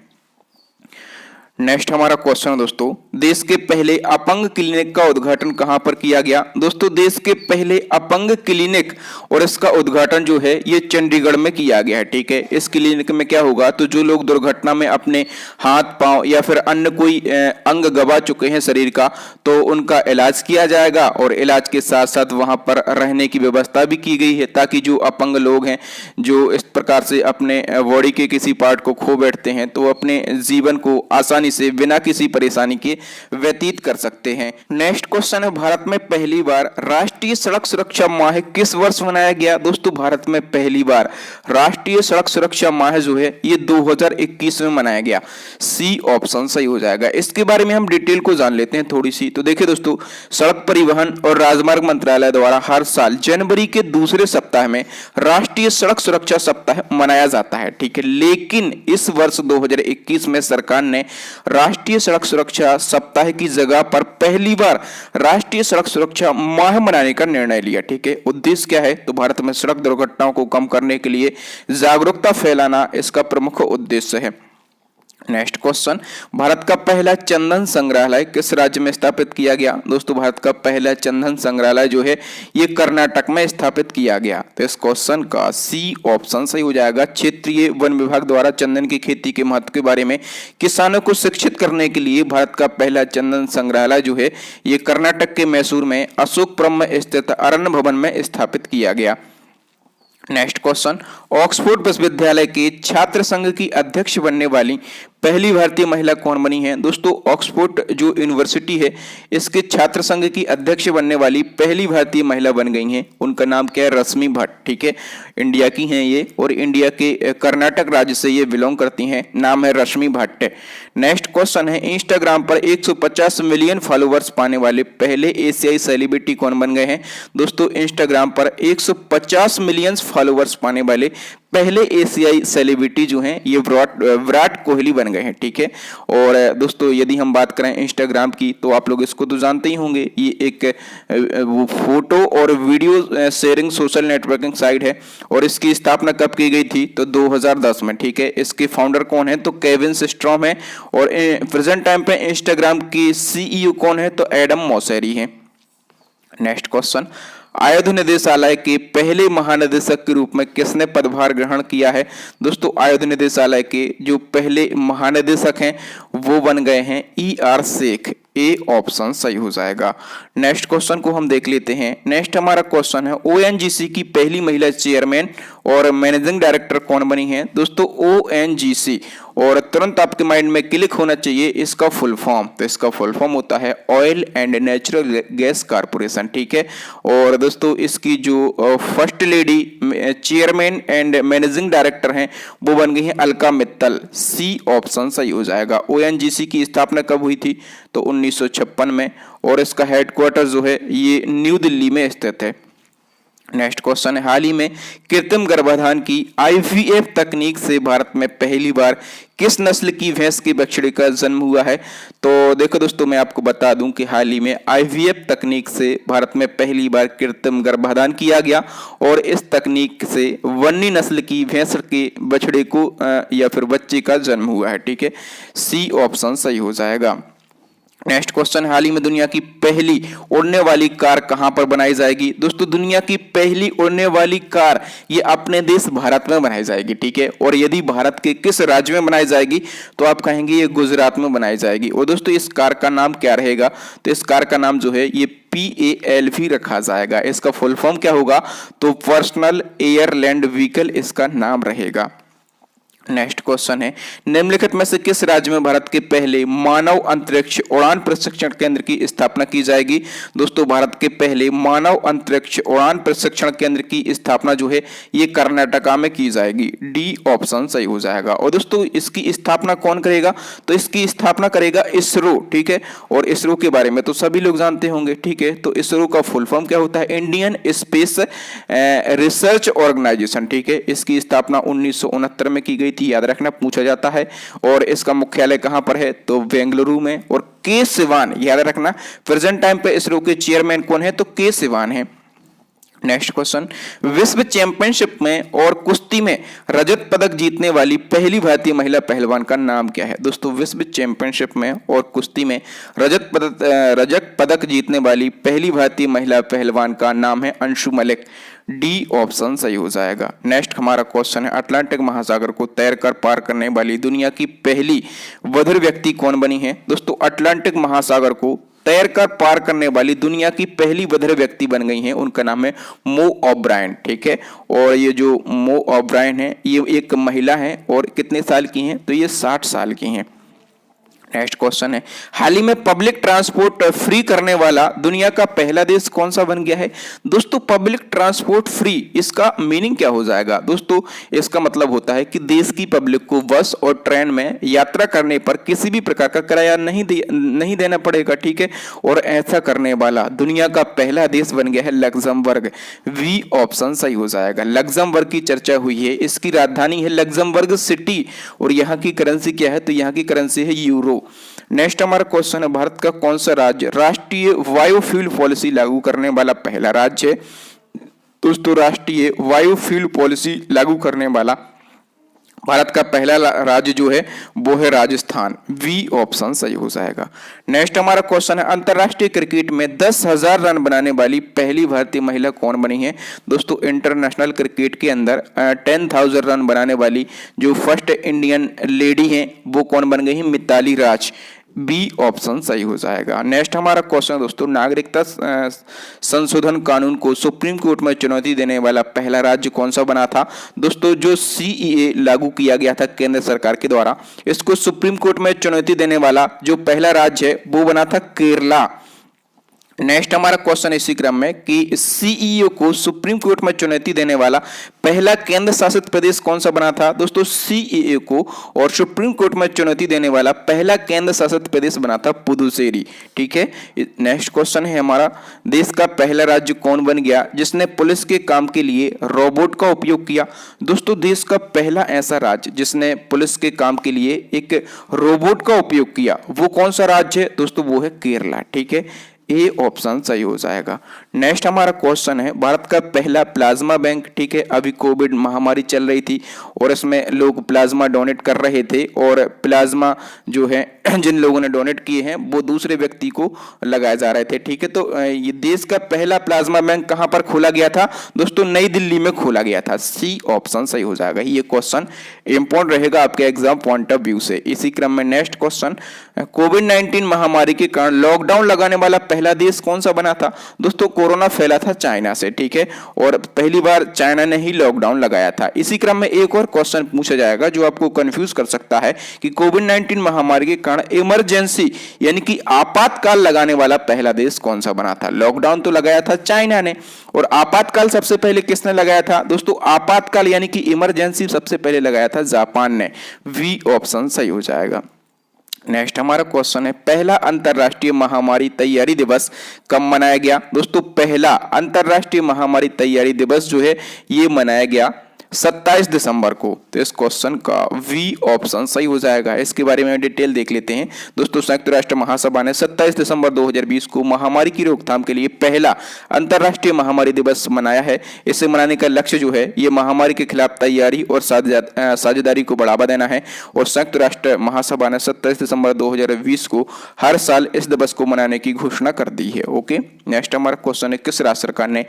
नेक्स्ट हमारा क्वेश्चन है दोस्तों, देश के पहले अपंग क्लिनिक का उद्घाटन कहां पर किया गया? दोस्तों देश के पहले अपंग क्लिनिक और इसका उद्घाटन जो है ये चंडीगढ़ में किया गया है। ठीक है, इस क्लिनिक में क्या होगा, तो जो लोग दुर्घटना में अपने हाथ पांव या फिर अन्य कोई अंग गवा चुके हैं शरीर का तो उनका इलाज किया जाएगा, और इलाज के साथ साथ वहां पर रहने की व्यवस्था भी की गई है ताकि जो अपंग लोग हैं जो इस प्रकार से अपने बॉडी के किसी पार्ट को खो बैठते हैं तो अपने जीवन को आसानी से बिना किसी परेशानी के व्यतीत कर सकते हैं। नेक्स्ट क्वेश्चन है, भारत में पहली बार राष्ट्रीय सड़क सुरक्षा माह किस वर्ष मनाया गया? दोस्तों भारत में पहली बार राष्ट्रीय सड़क सुरक्षा माह जो है ये 2021 में मनाया गया। सी ऑप्शन सही हो जाएगा। इसके बारे में हम डिटेल को जान लेते हैं थोड़ी सी। तो देखिए दोस्तों, सड़क परिवहन और राजमार्ग मंत्रालय द्वारा हर साल जनवरी के दूसरे सप्ताह में राष्ट्रीय सड़क सुरक्षा सप्ताह मनाया जाता है। ठीक है, लेकिन इस वर्ष 2021 में सरकार ने राष्ट्रीय सड़क सुरक्षा सप्ताह की जगह पर पहली बार राष्ट्रीय सड़क सुरक्षा माह मनाने का निर्णय लिया। ठीक है, उद्देश्य क्या है, तो भारत में सड़क दुर्घटनाओं को कम करने के लिए जागरूकता फैलाना इसका प्रमुख उद्देश्य है। नेक्स्ट क्वेश्चन, भारत का पहला चंदन संग्रहालय किस राज्य में स्थापित किया गया? दोस्तों भारत का पहला चंदन संग्रहालय जो है ये कर्नाटक में स्थापित किया गया। तो इस क्वेश्चन का सी ऑप्शन सही हो जाएगा। क्षेत्रीय वन विभाग द्वारा चंदन की खेती के महत्व के बारे में किसानों को शिक्षित करने के लिए भारत का पहला चंदन संग्रहालय जो है ये कर्नाटक के मैसूर में अशोकपुरम में स्थित अरण्य भवन में स्थापित किया गया। नेक्स्ट क्वेश्चन, ऑक्सफोर्ड विश्वविद्यालय के छात्र संघ की अध्यक्ष बनने वाली पहली भारतीय महिला कौन बनी है? दोस्तों ऑक्सफोर्ड जो यूनिवर्सिटी है इसके छात्र संघ की अध्यक्ष बनने वाली पहली भारतीय महिला बन गई हैं। उनका नाम क्या है? रश्मि भट्ट। ठीक है, इंडिया की हैं ये और इंडिया के कर्नाटक राज्य से ये बिलोंग करती हैं। नाम है रश्मि भट्ट। नेक्स्ट क्वेश्चन है, इंस्टाग्राम पर 150 मिलियन फॉलोअर्स पाने वाले पहले एशियाई सेलिब्रिटी कौन बन गए हैं? दोस्तों इंस्टाग्राम पर 150 मिलियन फॉलोअर्स पाने वाले पहले एशियाई सेलिब्रिटी जो हैं ये विराट कोहली बन गए हैं। ठीक है, और दोस्तों यदि हम बात करें इंस्टाग्राम की तो आप लोग इसको तो जानते ही होंगे, ये एक फोटो और video sharing social networking site है और इसकी स्थापना कब की गई थी? तो 2010 में। ठीक है, इसके फाउंडर कौन है? तो केविन सिस्ट्रॉम है, और प्रेजेंट टाइम पे इंस्टाग्राम की सीईओ कौन है? तो एडम मोसेरी है। नेक्स्ट क्वेश्चन, आयुध निदेशालय के पहले महानिदेशक के रूप में किसने पदभार ग्रहण किया है? दोस्तों आयुध निदेशालय के जो पहले महानिदेशक हैं वो बन गए हैं ER शेख। ए ऑप्शन सही हो जाएगा। नेक्स्ट क्वेश्चन को हम देख लेते हैं। नेक्स्ट हमारा क्वेश्चन है, ONGC की पहली महिला चेयरमैन और मैनेजिंग डायरेक्टर कौन बनी है? दोस्तों ONGC, और तुरंत आपके माइंड में क्लिक होना चाहिए इसका फुल फॉर्म। तो इसका फुल फॉर्म होता है oil and natural gas corporation. ठीक है, और दोस्तों इसकी जो first lady chairman and managing director हैं वो बन गई हैं अलका मित्तल। सी ऑप्शन सही हो जाएगा। ONGC की स्थापना कब हुई थी? तो 1956 में, और इसका हेडक्वार्टर जो है ये न्यू दिल्ली में स्थित है। नेक्स्ट क्वेश्चन है, हाल ही में कृत्रिम गर्भाधान की आईवीएफ तकनीक से भारत में पहली बार किस नस्ल की भैंस के बछड़े का जन्म हुआ है? तो देखो दोस्तों, मैं आपको बता दूं कि हाल ही में आईवीएफ तकनीक से भारत में पहली बार कृत्रिम गर्भाधान किया गया और इस तकनीक से वन्नी नस्ल की भैंस के बछड़े को या फिर बच्चे का जन्म हुआ है। ठीक है, सी ऑप्शन सही हो जाएगा। नेक्स्ट क्वेश्चन, हाल ही में दुनिया की पहली उड़ने वाली कार कहां पर बनाई जाएगी? दोस्तों, दुनिया की पहली उड़ने वाली कार ये अपने देश भारत में बनाई जाएगी। ठीक है, और यदि भारत के किस राज्य में बनाई जाएगी तो आप कहेंगे ये गुजरात में बनाई जाएगी। और दोस्तों, इस कार का नाम क्या रहेगा? तो इस कार का नाम जो है ये PALV रखा जाएगा। इसका फुल फॉर्म क्या होगा? तो पर्सनल एयर लैंड व्हीकल इसका नाम रहेगा। नेक्स्ट क्वेश्चन है, निम्नलिखित में से किस राज्य में भारत के पहले मानव अंतरिक्ष उड़ान प्रशिक्षण केंद्र की स्थापना की जाएगी? दोस्तों, भारत के पहले मानव अंतरिक्ष उड़ान प्रशिक्षण केंद्र की स्थापना जो है ये कर्नाटका में की जाएगी। डी ऑप्शन सही हो जाएगा। और दोस्तों, इसकी स्थापना कौन करेगा? तो इसकी स्थापना करेगा इसरो। ठीक है, और इसरो के बारे में तो सभी लोग जानते होंगे। ठीक है, तो इसरो का फुल फॉर्म क्या होता है? Indian Space Research Organisation. ठीक है, इसकी स्थापना 1969 में की गई थी, याद रखना, पूछा जाता है। और इसका मुख्यालय कहां पर है? तो बेंगलुरु में। और के सिवान, याद रखना, प्रेजेंट टाइम पे इसरो के चेयरमैन कौन है? तो के सिवान है। नेक्स्ट क्वेश्चन, विश्व चैंपियनशिप में और कुश्ती में रजत पदक जीतने वाली पहली भारतीय महिला पहलवान का नाम क्या है? दोस्तों, विश्व चैंपियनशिप में और कुश्ती में रजत पदक जीतने वाली पहली भारतीय महिला पहलवान का नाम है अंशु मलिक। डी ऑप्शन सही हो जाएगा। नेक्स्ट हमारा क्वेश्चन है, अटलांटिक महासागर को तैरकर पार करने वाली दुनिया की पहली बधिर व्यक्ति कौन बनी है? दोस्तों, अटलांटिक महासागर को तैरकर पार करने वाली दुनिया की पहली बधिर व्यक्ति बन गई हैं, उनका नाम है मो ओब्रायन। ठीक है, और ये जो मो ओब्रायन है ये एक महिला है और कितने साल की हैं? तो ये 60 साल की हैं। नेक्स्ट क्वेश्चन है, हाल ही में पब्लिक ट्रांसपोर्ट फ्री करने वाला दुनिया का पहला देश कौन सा बन गया है? दोस्तों, पब्लिक ट्रांसपोर्ट फ्री, इसका मीनिंग क्या हो जाएगा? दोस्तों, इसका मतलब होता है कि देश की पब्लिक को बस और ट्रेन में यात्रा करने पर किसी भी प्रकार का किराया नहीं देना पड़ेगा। ठीक है, और ऐसा करने वाला दुनिया का पहला देश बन गया है लग्जमबर्ग। वी ऑप्शन सही हो जाएगा। लग्जमबर्ग की चर्चा हुई है, इसकी राजधानी है लग्जमबर्ग सिटी और यहाँ की करेंसी क्या है? तो यहाँ की करेंसी है यूरो। नेक्स्ट हमारा क्वेश्चन है, भारत का कौन सा राज्य राष्ट्रीय बायोफ्यूल पॉलिसी लागू करने वाला पहला राज्य है? दोस्तों, राष्ट्रीय बायोफ्यूल पॉलिसी लागू करने वाला भारत का पहला राज्य जो है वो है राजस्थान। वी ऑप्शन सही हो जाएगा। नेक्स्ट हमारा क्वेश्चन है, अंतरराष्ट्रीय क्रिकेट में 10,000 रन बनाने वाली पहली भारतीय महिला कौन बनी है? दोस्तों, इंटरनेशनल क्रिकेट के अंदर 10,000 रन बनाने वाली जो फर्स्ट इंडियन लेडी हैं वो कौन बन गई है? मिताली राज। बी ऑप्शन सही हो जाएगा। नेक्स्ट हमारा क्वेश्चन दोस्तों, नागरिकता संशोधन कानून को सुप्रीम कोर्ट में चुनौती देने वाला पहला राज्य कौन सा बना था? दोस्तों, जो CEA लागू किया गया था केंद्र सरकार के द्वारा, इसको सुप्रीम कोर्ट में चुनौती देने वाला जो पहला राज्य है वो बना था केरला। नेक्स्ट हमारा क्वेश्चन इसी क्रम में कि CEO को सुप्रीम कोर्ट में चुनौती देने वाला पहला केंद्र शासित प्रदेश कौन सा बना था? दोस्तों, CEA को और सुप्रीम कोर्ट में चुनौती देने वाला पहला केंद्र शासित प्रदेश बना था पुदुचेरी। ठीक है, नेक्स्ट क्वेश्चन है हमारा, देश का पहला राज्य कौन बन गया जिसने पुलिस के काम के लिए रोबोट का उपयोग किया? दोस्तों, देश का पहला ऐसा राज्य जिसने पुलिस के काम के लिए एक रोबोट का उपयोग किया वो कौन सा राज्य है? दोस्तों, वो है केरला। ठीक है, ए ऑप्शन सही हो जाएगा। नेक्स्ट हमारा क्वेश्चन है, भारत का पहला प्लाज्मा बैंक। ठीक है, अभी कोविड महामारी चल रही थी और इसमें लोग प्लाज्मा डोनेट कर रहे थे और प्लाज्मा जो है जिन लोगों ने डोनेट किए हैं वो दूसरे व्यक्ति को लगाए जा रहे थे। ठीक है, तो ये देश का पहला प्लाज्मा बैंक कहां पर खोला गया था? दोस्तों, नई दिल्ली में खोला गया था। सी ऑप्शन सही हो जाएगा। ये क्वेश्चन इंपॉर्टेंट रहेगा आपके एग्जाम पॉइंट ऑफ व्यू से। इसी क्रम में नेक्स्ट क्वेश्चन, कोविड-19 महामारी के कारण लॉकडाउन लगाने वाला पहला देश कौन सा बना था? दोस्तों, कोरोना फैला था चाइना से। ठीक है, और पहली बार चाइना ने ही लॉकडाउन लगाया था। इसी क्रम में एक और क्वेश्चन पूछा जाएगा जो आपको कंफ्यूज कर सकता है कि कोविड-19 महामारी के कारण इमरजेंसी यानी कि आपातकाल लगाने वाला पहला देश कौन सा बना था? लॉकडाउन तो लगाया था चाइना ने और आपातकाल सबसे पहले किसने लगाया था? दोस्तों, आपातकाल यानी कि इमरजेंसी सबसे पहले लगाया था जापान ने। वी ऑप्शन सही हो जाएगा। नेक्स्ट हमारा क्वेश्चन है, पहला अंतर्राष्ट्रीय महामारी तैयारी दिवस कब मनाया गया? दोस्तों पहला अंतर्राष्ट्रीय महामारी तैयारी दिवस जो है ये मनाया गया 27 दिसंबर को। तो इस क्वेश्चन का वी ऑप्शन सही हो जाएगा। इसके बारे में डिटेल देख लेते हैं। दोस्तों संयुक्त राष्ट्र महासभा ने 27 दिसंबर 2020 को महामारी की रोकथाम के लिए पहला अंतर्राष्ट्रीय महामारी दिवस मनाया है। इसे मनाने का लक्ष्य जो है ये महामारी के खिलाफ तैयारी और साझेदारी को बढ़ावा देना है। और संयुक्त राष्ट्र महासभा ने 27 दिसंबर 2020 को हर साल इस दिवस को मनाने की घोषणा कर दी है। ओके, नेक्स्ट हमारा क्वेश्चन है, किस राज्य सरकार ने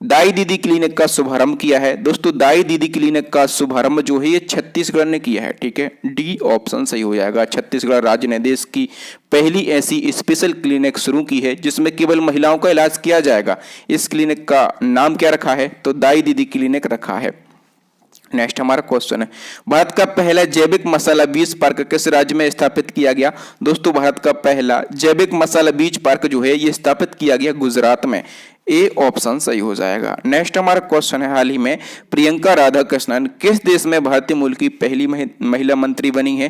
दाई दीदी क्लिनिक का शुभारंभ किया है? दोस्तों दाई दीदी क्लिनिक का शुभारंभ जो है ये छत्तीसगढ़ ने किया है। ठीक है, डी ऑप्शन सही हो जाएगा। छत्तीसगढ़ राज्य ने देश की पहली ऐसी स्पेशल क्लिनिक शुरू की है जिसमें केवल महिलाओं का इलाज किया जाएगा। इस क्लिनिक का नाम क्या रखा है? तो दाई दीदी क्लिनिक रखा है। नेक्स्ट हमारा क्वेश्चन है, भारत का पहला जैविक मसाला बीज पार्क किस राज्य में स्थापित किया गया? दोस्तों भारत का पहला जैविक मसाला बीज पार्क जो है ये स्थापित किया गया गुजरात में। ए ऑप्शन सही हो जाएगा। नेक्स्ट हमारा क्वेश्चन है, हाल ही में प्रियंका राधाकृष्णन किस देश में भारतीय मूल की पहली महिला मंत्री बनी है?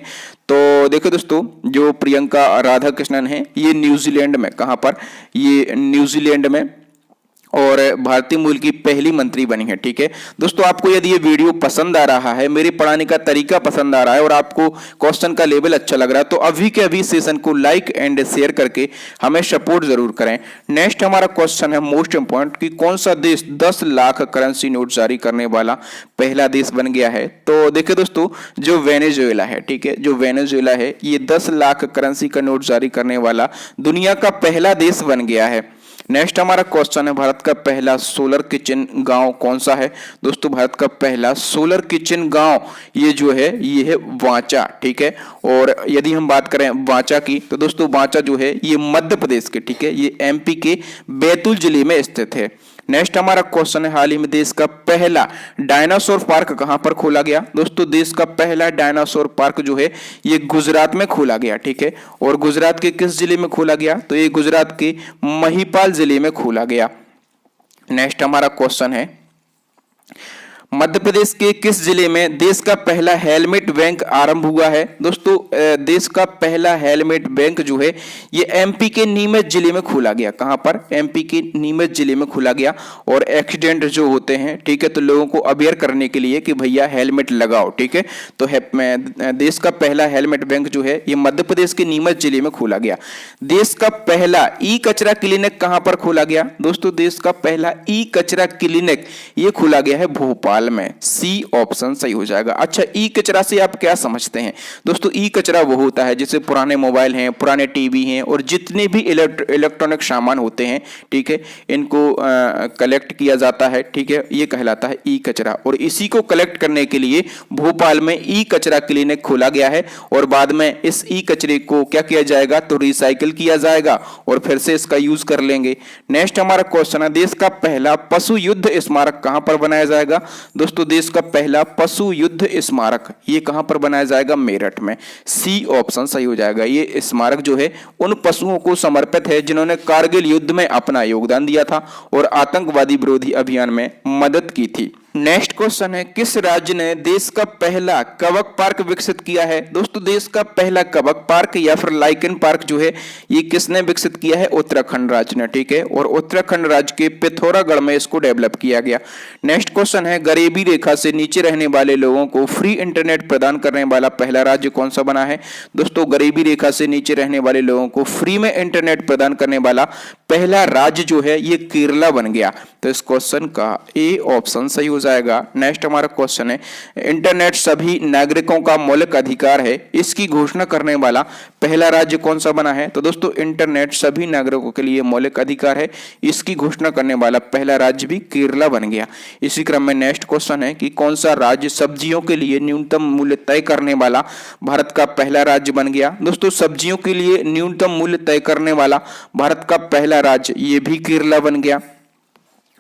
तो देखो दोस्तों, जो प्रियंका राधाकृष्णन है ये न्यूजीलैंड में, कहां पर? ये न्यूजीलैंड में, और भारतीय मूल की पहली मंत्री बनी है। ठीक है दोस्तों, आपको यदि ये वीडियो पसंद आ रहा है, मेरे पढ़ाने का तरीका पसंद आ रहा है और आपको क्वेश्चन का लेवल अच्छा लग रहा है तो अभी के अभी सेशन को लाइक एंड शेयर करके हमें सपोर्ट जरूर करें। नेक्स्ट हमारा क्वेश्चन है मोस्ट इंपॉर्टेंट, कि कौन सा देश 10 लाख करेंसी नोट जारी करने वाला पहला देश बन गया है? तो देखिए दोस्तों, जो वेनेजुएला है, ठीक है, जो वेनेजुएला है ये 10 लाख करेंसी का नोट जारी करने वाला दुनिया का पहला देश बन गया है। नेक्स्ट हमारा क्वेश्चन है, भारत का पहला सोलर किचन गांव कौन सा है? दोस्तों भारत का पहला सोलर किचन गांव ये जो है ये है वांचा। ठीक है, और यदि हम बात करें वांचा की तो दोस्तों वांचा जो है ये मध्य प्रदेश के, ठीक है, ये एमपी के बैतूल जिले में स्थित है। नेक्स्ट हमारा क्वेश्चन है, हाल ही में देश का पहला डायनासोर पार्क कहां पर खोला गया? दोस्तों देश का पहला डायनासोर पार्क जो है ये गुजरात में खोला गया। ठीक है, और गुजरात के किस जिले में खोला गया? तो ये गुजरात के महिपाल जिले में खोला गया। नेक्स्ट हमारा क्वेश्चन है, मध्य प्रदेश के किस जिले में देश का पहला हेलमेट बैंक आरंभ हुआ है? दोस्तों देश का पहला हेलमेट बैंक जो है ये एमपी के नीमच जिले में खोला गया। कहां पर? एमपी के नीमच जिले में खोला गया। और एक्सीडेंट जो होते हैं, ठीक है, तो लोगों को अवेयर करने के लिए कि भैया हेलमेट लगाओ। ठीक है, तो देश का पहला हेलमेट बैंक जो है ये मध्य प्रदेश के नीमच जिले में खोला गया। देश का पहला ई कचरा क्लिनिक कहां पर खोला गया? दोस्तों देश का पहला ई कचरा क्लिनिक ये खोला गया है भोपाल में। सी ऑप्शन सही हो जाएगा। अच्छा, ई कचरा से आप क्या समझते हैं? दोस्तों ई कचरा वो होता है जैसे पुराने मोबाइल हैं, पुराने टीवी हैं और जितने भी इलेक्ट्रॉनिक सामान होते हैं, ठीक है, इनको कलेक्ट किया जाता है। ठीक है, ये कहलाता है ई कचरा। और इसी को कलेक्ट करने के लिए भोपाल में ई कचरा क्लिनिक खोला गया है। और बाद में इस ई कचरे को क्या किया जाएगा? तो रिसाइकिल किया जाएगा और फिर से इसका यूज कर लेंगे। नेक्स्ट हमारा क्वेश्चन है, देश का पहला पशु युद्ध स्मारक कहां पर बनाया जाएगा? दोस्तों देश का पहला पशु युद्ध स्मारक ये कहां पर बनाया जाएगा? मेरठ में। सी ऑप्शन सही हो जाएगा। ये स्मारक जो है उन पशुओं को समर्पित है जिन्होंने कारगिल युद्ध में अपना योगदान दिया था और आतंकवादी विरोधी अभियान में मदद की थी। नेक्स्ट क्वेश्चन है, किस राज्य ने देश का पहला कवक पार्क विकसित किया है? दोस्तों देश का पहला कवक पार्क या फिर लाइकन पार्क जो है ये किसने विकसित किया है? उत्तराखंड राज्य ने। ठीक है, और उत्तराखंड राज्य के पिथौरागढ़ में इसको डेवलप किया गया। नेक्स्ट क्वेश्चन है, गरीबी रेखा से नीचे रहने वाले लोगों को फ्री इंटरनेट प्रदान करने वाला पहला राज्य कौन सा बना है? दोस्तों गरीबी रेखा से नीचे रहने वाले लोगों को फ्री में इंटरनेट प्रदान करने वाला पहला राज्य जो है ये केरला बन गया। तो इस क्वेश्चन का ए ऑप्शन सही हो जाएगा। नेक्स्ट हमारा क्वेश्चन है, इंटरनेट सभी नागरिकों का मौलिक अधिकार है, इसकी घोषणा करने वाला पहला राज्य कौन सा बना है? तो दोस्तों इंटरनेट सभी नागरिकों के लिए मौलिक अधिकार है, इसकी घोषणा करने वाला पहला राज्य भी केरला बन गया। इसी क्रम में नेक्स्ट क्वेश्चन है कि कौन सा राज्य सब्जियों के लिए न्यूनतम मूल्य तय करने वाला भारत का पहला राज्य बन गया? दोस्तों सब्जियों के लिए न्यूनतम मूल्य तय करने वाला भारत का पहला राज्य ये भी केरला बन गया।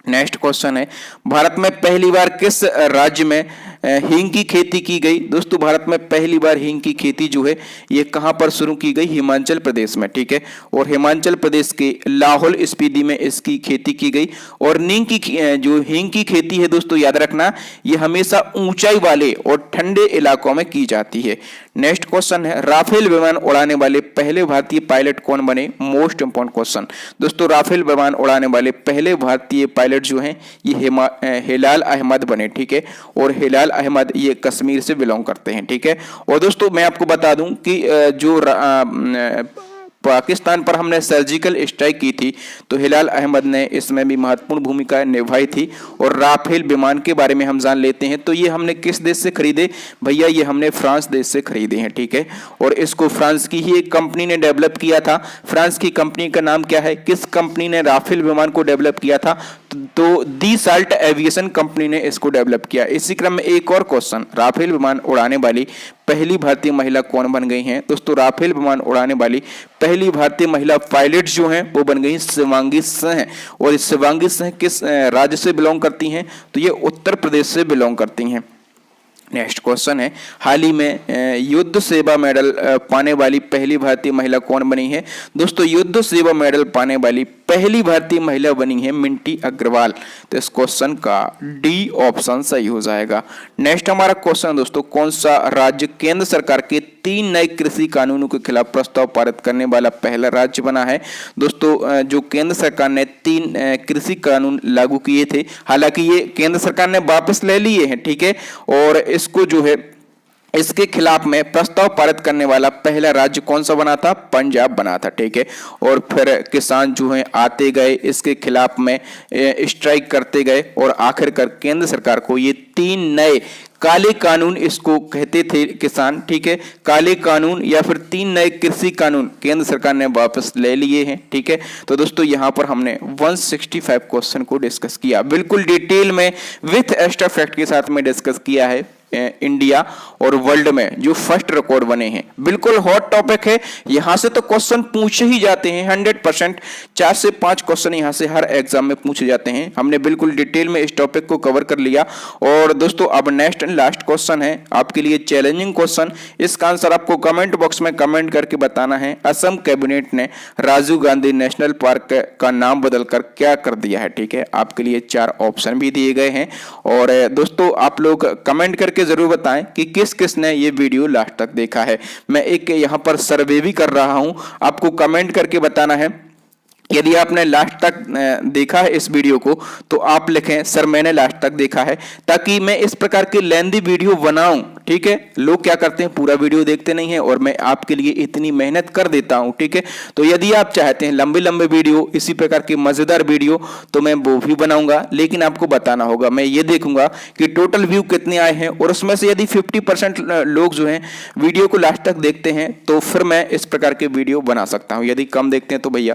नेक्स्ट क्वेश्चन है, भारत में पहली बार किस राज्य में हींग की खेती की गई? दोस्तों भारत में पहली बार हींग की खेती जो है ये कहां पर शुरू की गई? हिमाचल प्रदेश में। ठीक है, और हिमाचल प्रदेश के लाहौल स्पीति में इसकी खेती की गई। और जो हींग की खेती है दोस्तों याद रखना ये हमेशा ऊंचाई वाले और ठंडे इलाकों में की जाती है। नेक्स्ट क्वेश्चन है राफेल विमान उड़ाने वाले पहले भारतीय पायलट कौन बने। मोस्ट इंपॉर्टेंट क्वेश्चन दोस्तों, राफेल विमान उड़ाने वाले पहले भारतीय पायलट जो हैं ये हिलाल अहमद बने, ठीक है। और हिलाल अहमद ये कश्मीर से बिलोंग करते हैं, ठीक है। और दोस्तों मैं आपको बता दूं कि जो पाकिस्तान पर हमने सर्जिकल स्ट्राइक की थी तो हिलाल अहमद ने इसमें भी महत्वपूर्ण भूमिका निभाई थी। और राफेल विमान के बारे में हम जान लेते हैं तो ये हमने किस देश से खरीदे भैया, ये हमने फ्रांस देश से खरीदे हैं, ठीक है। और इसको फ्रांस की ही एक कंपनी ने डेवलप किया था। फ्रांस की कंपनी का नाम क्या है, किस कंपनी ने राफेल विमान को डेवलप किया था, तो दसाल्ट एविएशन कंपनी ने इसको डेवलप किया। इसी क्रम में एक और क्वेश्चन, राफेल विमान उड़ाने वाली पहली भारतीय महिला कौन बन गई हैं। दोस्तों राफेल विमान उड़ाने वाली पहली भारतीय महिला पायलट जो हैं वो बन गई शिवांगी सिंह। और शिवांगी सिंह किस राज्य से बिलोंग करती हैं, तो ये उत्तर प्रदेश से बिलोंग करती हैं। नेक्स्ट क्वेश्चन है हाल ही में युद्ध सेवा मेडल पाने वाली पहली भारतीय महिला कौन बनी है। दोस्तों युद्ध सेवा मेडल पाने वाली पहली भारतीय महिला बनी है मिंटी अग्रवाल। तो इस क्वेश्चन का डी ऑप्शन सही हो जाएगा। नेक्स्ट हमारा क्वेश्चन दोस्तों, कौन सा राज्य केंद्र सरकार के 3 नए कृषि कानूनों के खिलाफ प्रस्ताव पारित करने वाला पहला राज्य बना है। दोस्तों जो केंद्र सरकार ने 3 कृषि कानून लागू किए थे, हालांकि ये केंद्र सरकार ने वापस ले लिए हैं, ठीक है। और इसको जो है इसके खिलाफ में प्रस्ताव पारित करने वाला पहला राज्य कौन सा बना था, पंजाब बना था, ठीक है। और फिर किसान जो हैं आते गए इसके खिलाफ में स्ट्राइक करते गए और आखिरकार केंद्र सरकार को ये 3 नए काले कानून इसको कहते थे किसान, ठीक है। काले कानून या फिर 3 नए कृषि कानून केंद्र सरकार ने वापस ले लिए हैं, ठीक है। तो दोस्तों यहाँ पर हमने 165 क्वेश्चन को डिस्कस किया, बिल्कुल डिटेल में विथ एक्स्ट्रा फैक्ट के साथ में डिस्कस किया है। इंडिया और वर्ल्ड में जो फर्स्ट रिकॉर्ड बने हैं, बिल्कुल हॉट टॉपिक है। यहां से तो क्वेश्चन पूछे ही जाते हैं 100%, 4 से 5 क्वेश्चन यहां से हर एग्जाम में पूछे जाते हैं। हमने बिल्कुल डिटेल में इस टॉपिक को कवर कर लिया। और दोस्तों अब नेक्स्ट एंड लास्ट क्वेश्चन है आपके लिए चैलेंजिंग क्वेश्चन। इसका आंसर आपको कमेंट बॉक्स में कमेंट करके बताना है। असम कैबिनेट ने राजीव गांधी नेशनल पार्क का नाम बदलकर क्या कर दिया है, ठीक है। आपके लिए 4 ऑप्शन भी दिए गए हैं। और दोस्तों आप लोग कमेंट करके जरूर बताएं कि किस किस ने ये वीडियो लास्ट तक देखा है। मैं एक यहां पर सर्वे भी कर रहा हूं, आपको कमेंट करके बताना है। यदि आपने लास्ट तक देखा है इस वीडियो को तो आप लिखें सर मैंने लास्ट तक देखा है, ताकि मैं इस प्रकार की लेंथी वीडियो बनाऊं, ठीक है। लोग क्या करते हैं पूरा वीडियो देखते नहीं है और मैं आपके लिए इतनी मेहनत कर देता हूं, ठीक है। तो यदि आप चाहते हैं लंबे लंबे वीडियो, इसी प्रकार की मजेदार वीडियो, तो मैं वो भी बनाऊंगा। लेकिन आपको बताना होगा, मैं ये देखूंगा कि टोटल व्यू कितने आए हैं और उसमें से यदि 50% लोग जो हैं वीडियो को लास्ट तक देखते हैं तो फिर मैं इस प्रकार के वीडियो बना सकता हूं। यदि कम देखते हैं तो भैया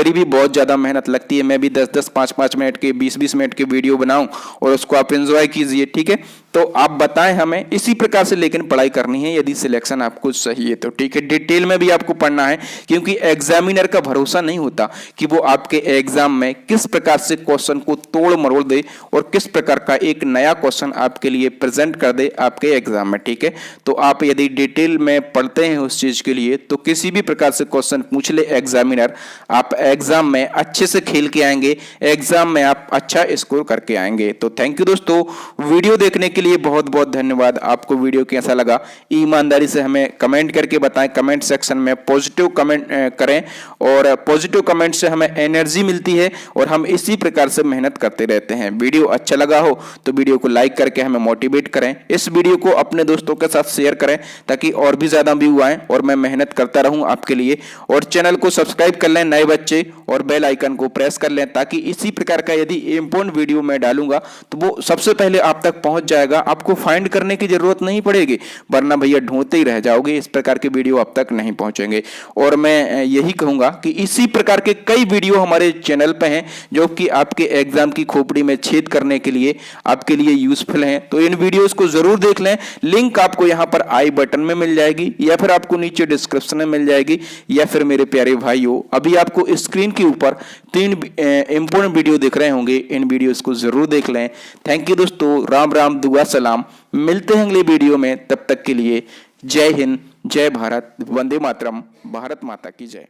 भी बहुत ज्यादा मेहनत लगती है। मैं भी 10-10, 5-5 मिनट के, 20-20 मिनट के वीडियो बनाऊं और उसको आप एंजॉय कीजिए, ठीक है। तो आप बताएं हमें इसी प्रकार से, लेकिन पढ़ाई करनी है यदि सिलेक्शन आपको सही है तो, ठीक है। डिटेल में भी आपको पढ़ना है क्योंकि एग्जामिनर का भरोसा नहीं होता कि वो आपके एग्जाम में किस प्रकार से क्वेश्चन को तोड़ मरोड़ दे और किस प्रकार का एक नया क्वेश्चन आपके लिए प्रेजेंट कर दे आपके एग्जाम में, ठीक है। तो आप यदि डिटेल में पढ़ते हैं उस चीज के लिए तो किसी भी प्रकार से क्वेश्चन पूछ ले एग्जामिनर, आप एग्जाम में अच्छे से खेल के आएंगे, एग्जाम में आप अच्छा स्कोर करके आएंगे। तो थैंक यू दोस्तों, वीडियो देखने के लिए बहुत बहुत धन्यवाद। आपको वीडियो कैसा लगा ईमानदारी से हमें कमेंट करके बताएं। कमेंट सेक्शन में पॉजिटिव कमेंट करें और पॉजिटिव कमेंट से हमें एनर्जी मिलती है और हम इसी प्रकार से मेहनत करते रहते हैं। वीडियो अच्छा लगा हो तो वीडियो को लाइक करके हमें मोटिवेट करें। इस वीडियो को अपने दोस्तों के साथ शेयर करें ताकि और भी ज्यादा व्यू आए और मैं मेहनत करता रहूं आपके लिए। और चैनल को सब्सक्राइब कर लें नए बच्चे और बेल आइकन को प्रेस कर लें ताकि इसी प्रकार का यदि इंपॉर्टेंट वीडियो मैं डालूंगा तो वो सबसे पहले आप तक पहुंच जाएगा। आपको फाइंड करने की जरूरत नहीं पड़ेगी, वरना भैया ढूंढते ही रह जाओगे, इस प्रकार के वीडियो आप तक नहीं पहुंचेंगे। और मैं यही कहूंगा कि इसी प्रकार के कई वीडियो हमारे चैनल पे हैं जो कि आपके एग्जाम की खोपड़ी में छेद करने के लिए आपके लिए यूजफुल हैं। तो इन वीडियोस को जरूर देख लें। लिंक आपको यहां पर आई बटन में मिल जाएगी या फिर आपको नीचे डिस्क्रिप्शन में मिल जाएगी, या फिर मेरे प्यारे भाइयों अभी आपको स्क्रीन के ऊपर 3 इंपॉर्टेंट वीडियो दिख रहे होंगे, इन वीडियोस को जरूर देख लें। थैंक यू दोस्तों, राम राम, दुआ सलाम। मिलते हैं अगले वीडियो में, तब तक के लिए जय हिंद, जय भारत, वंदे मातरम, भारत माता की जय।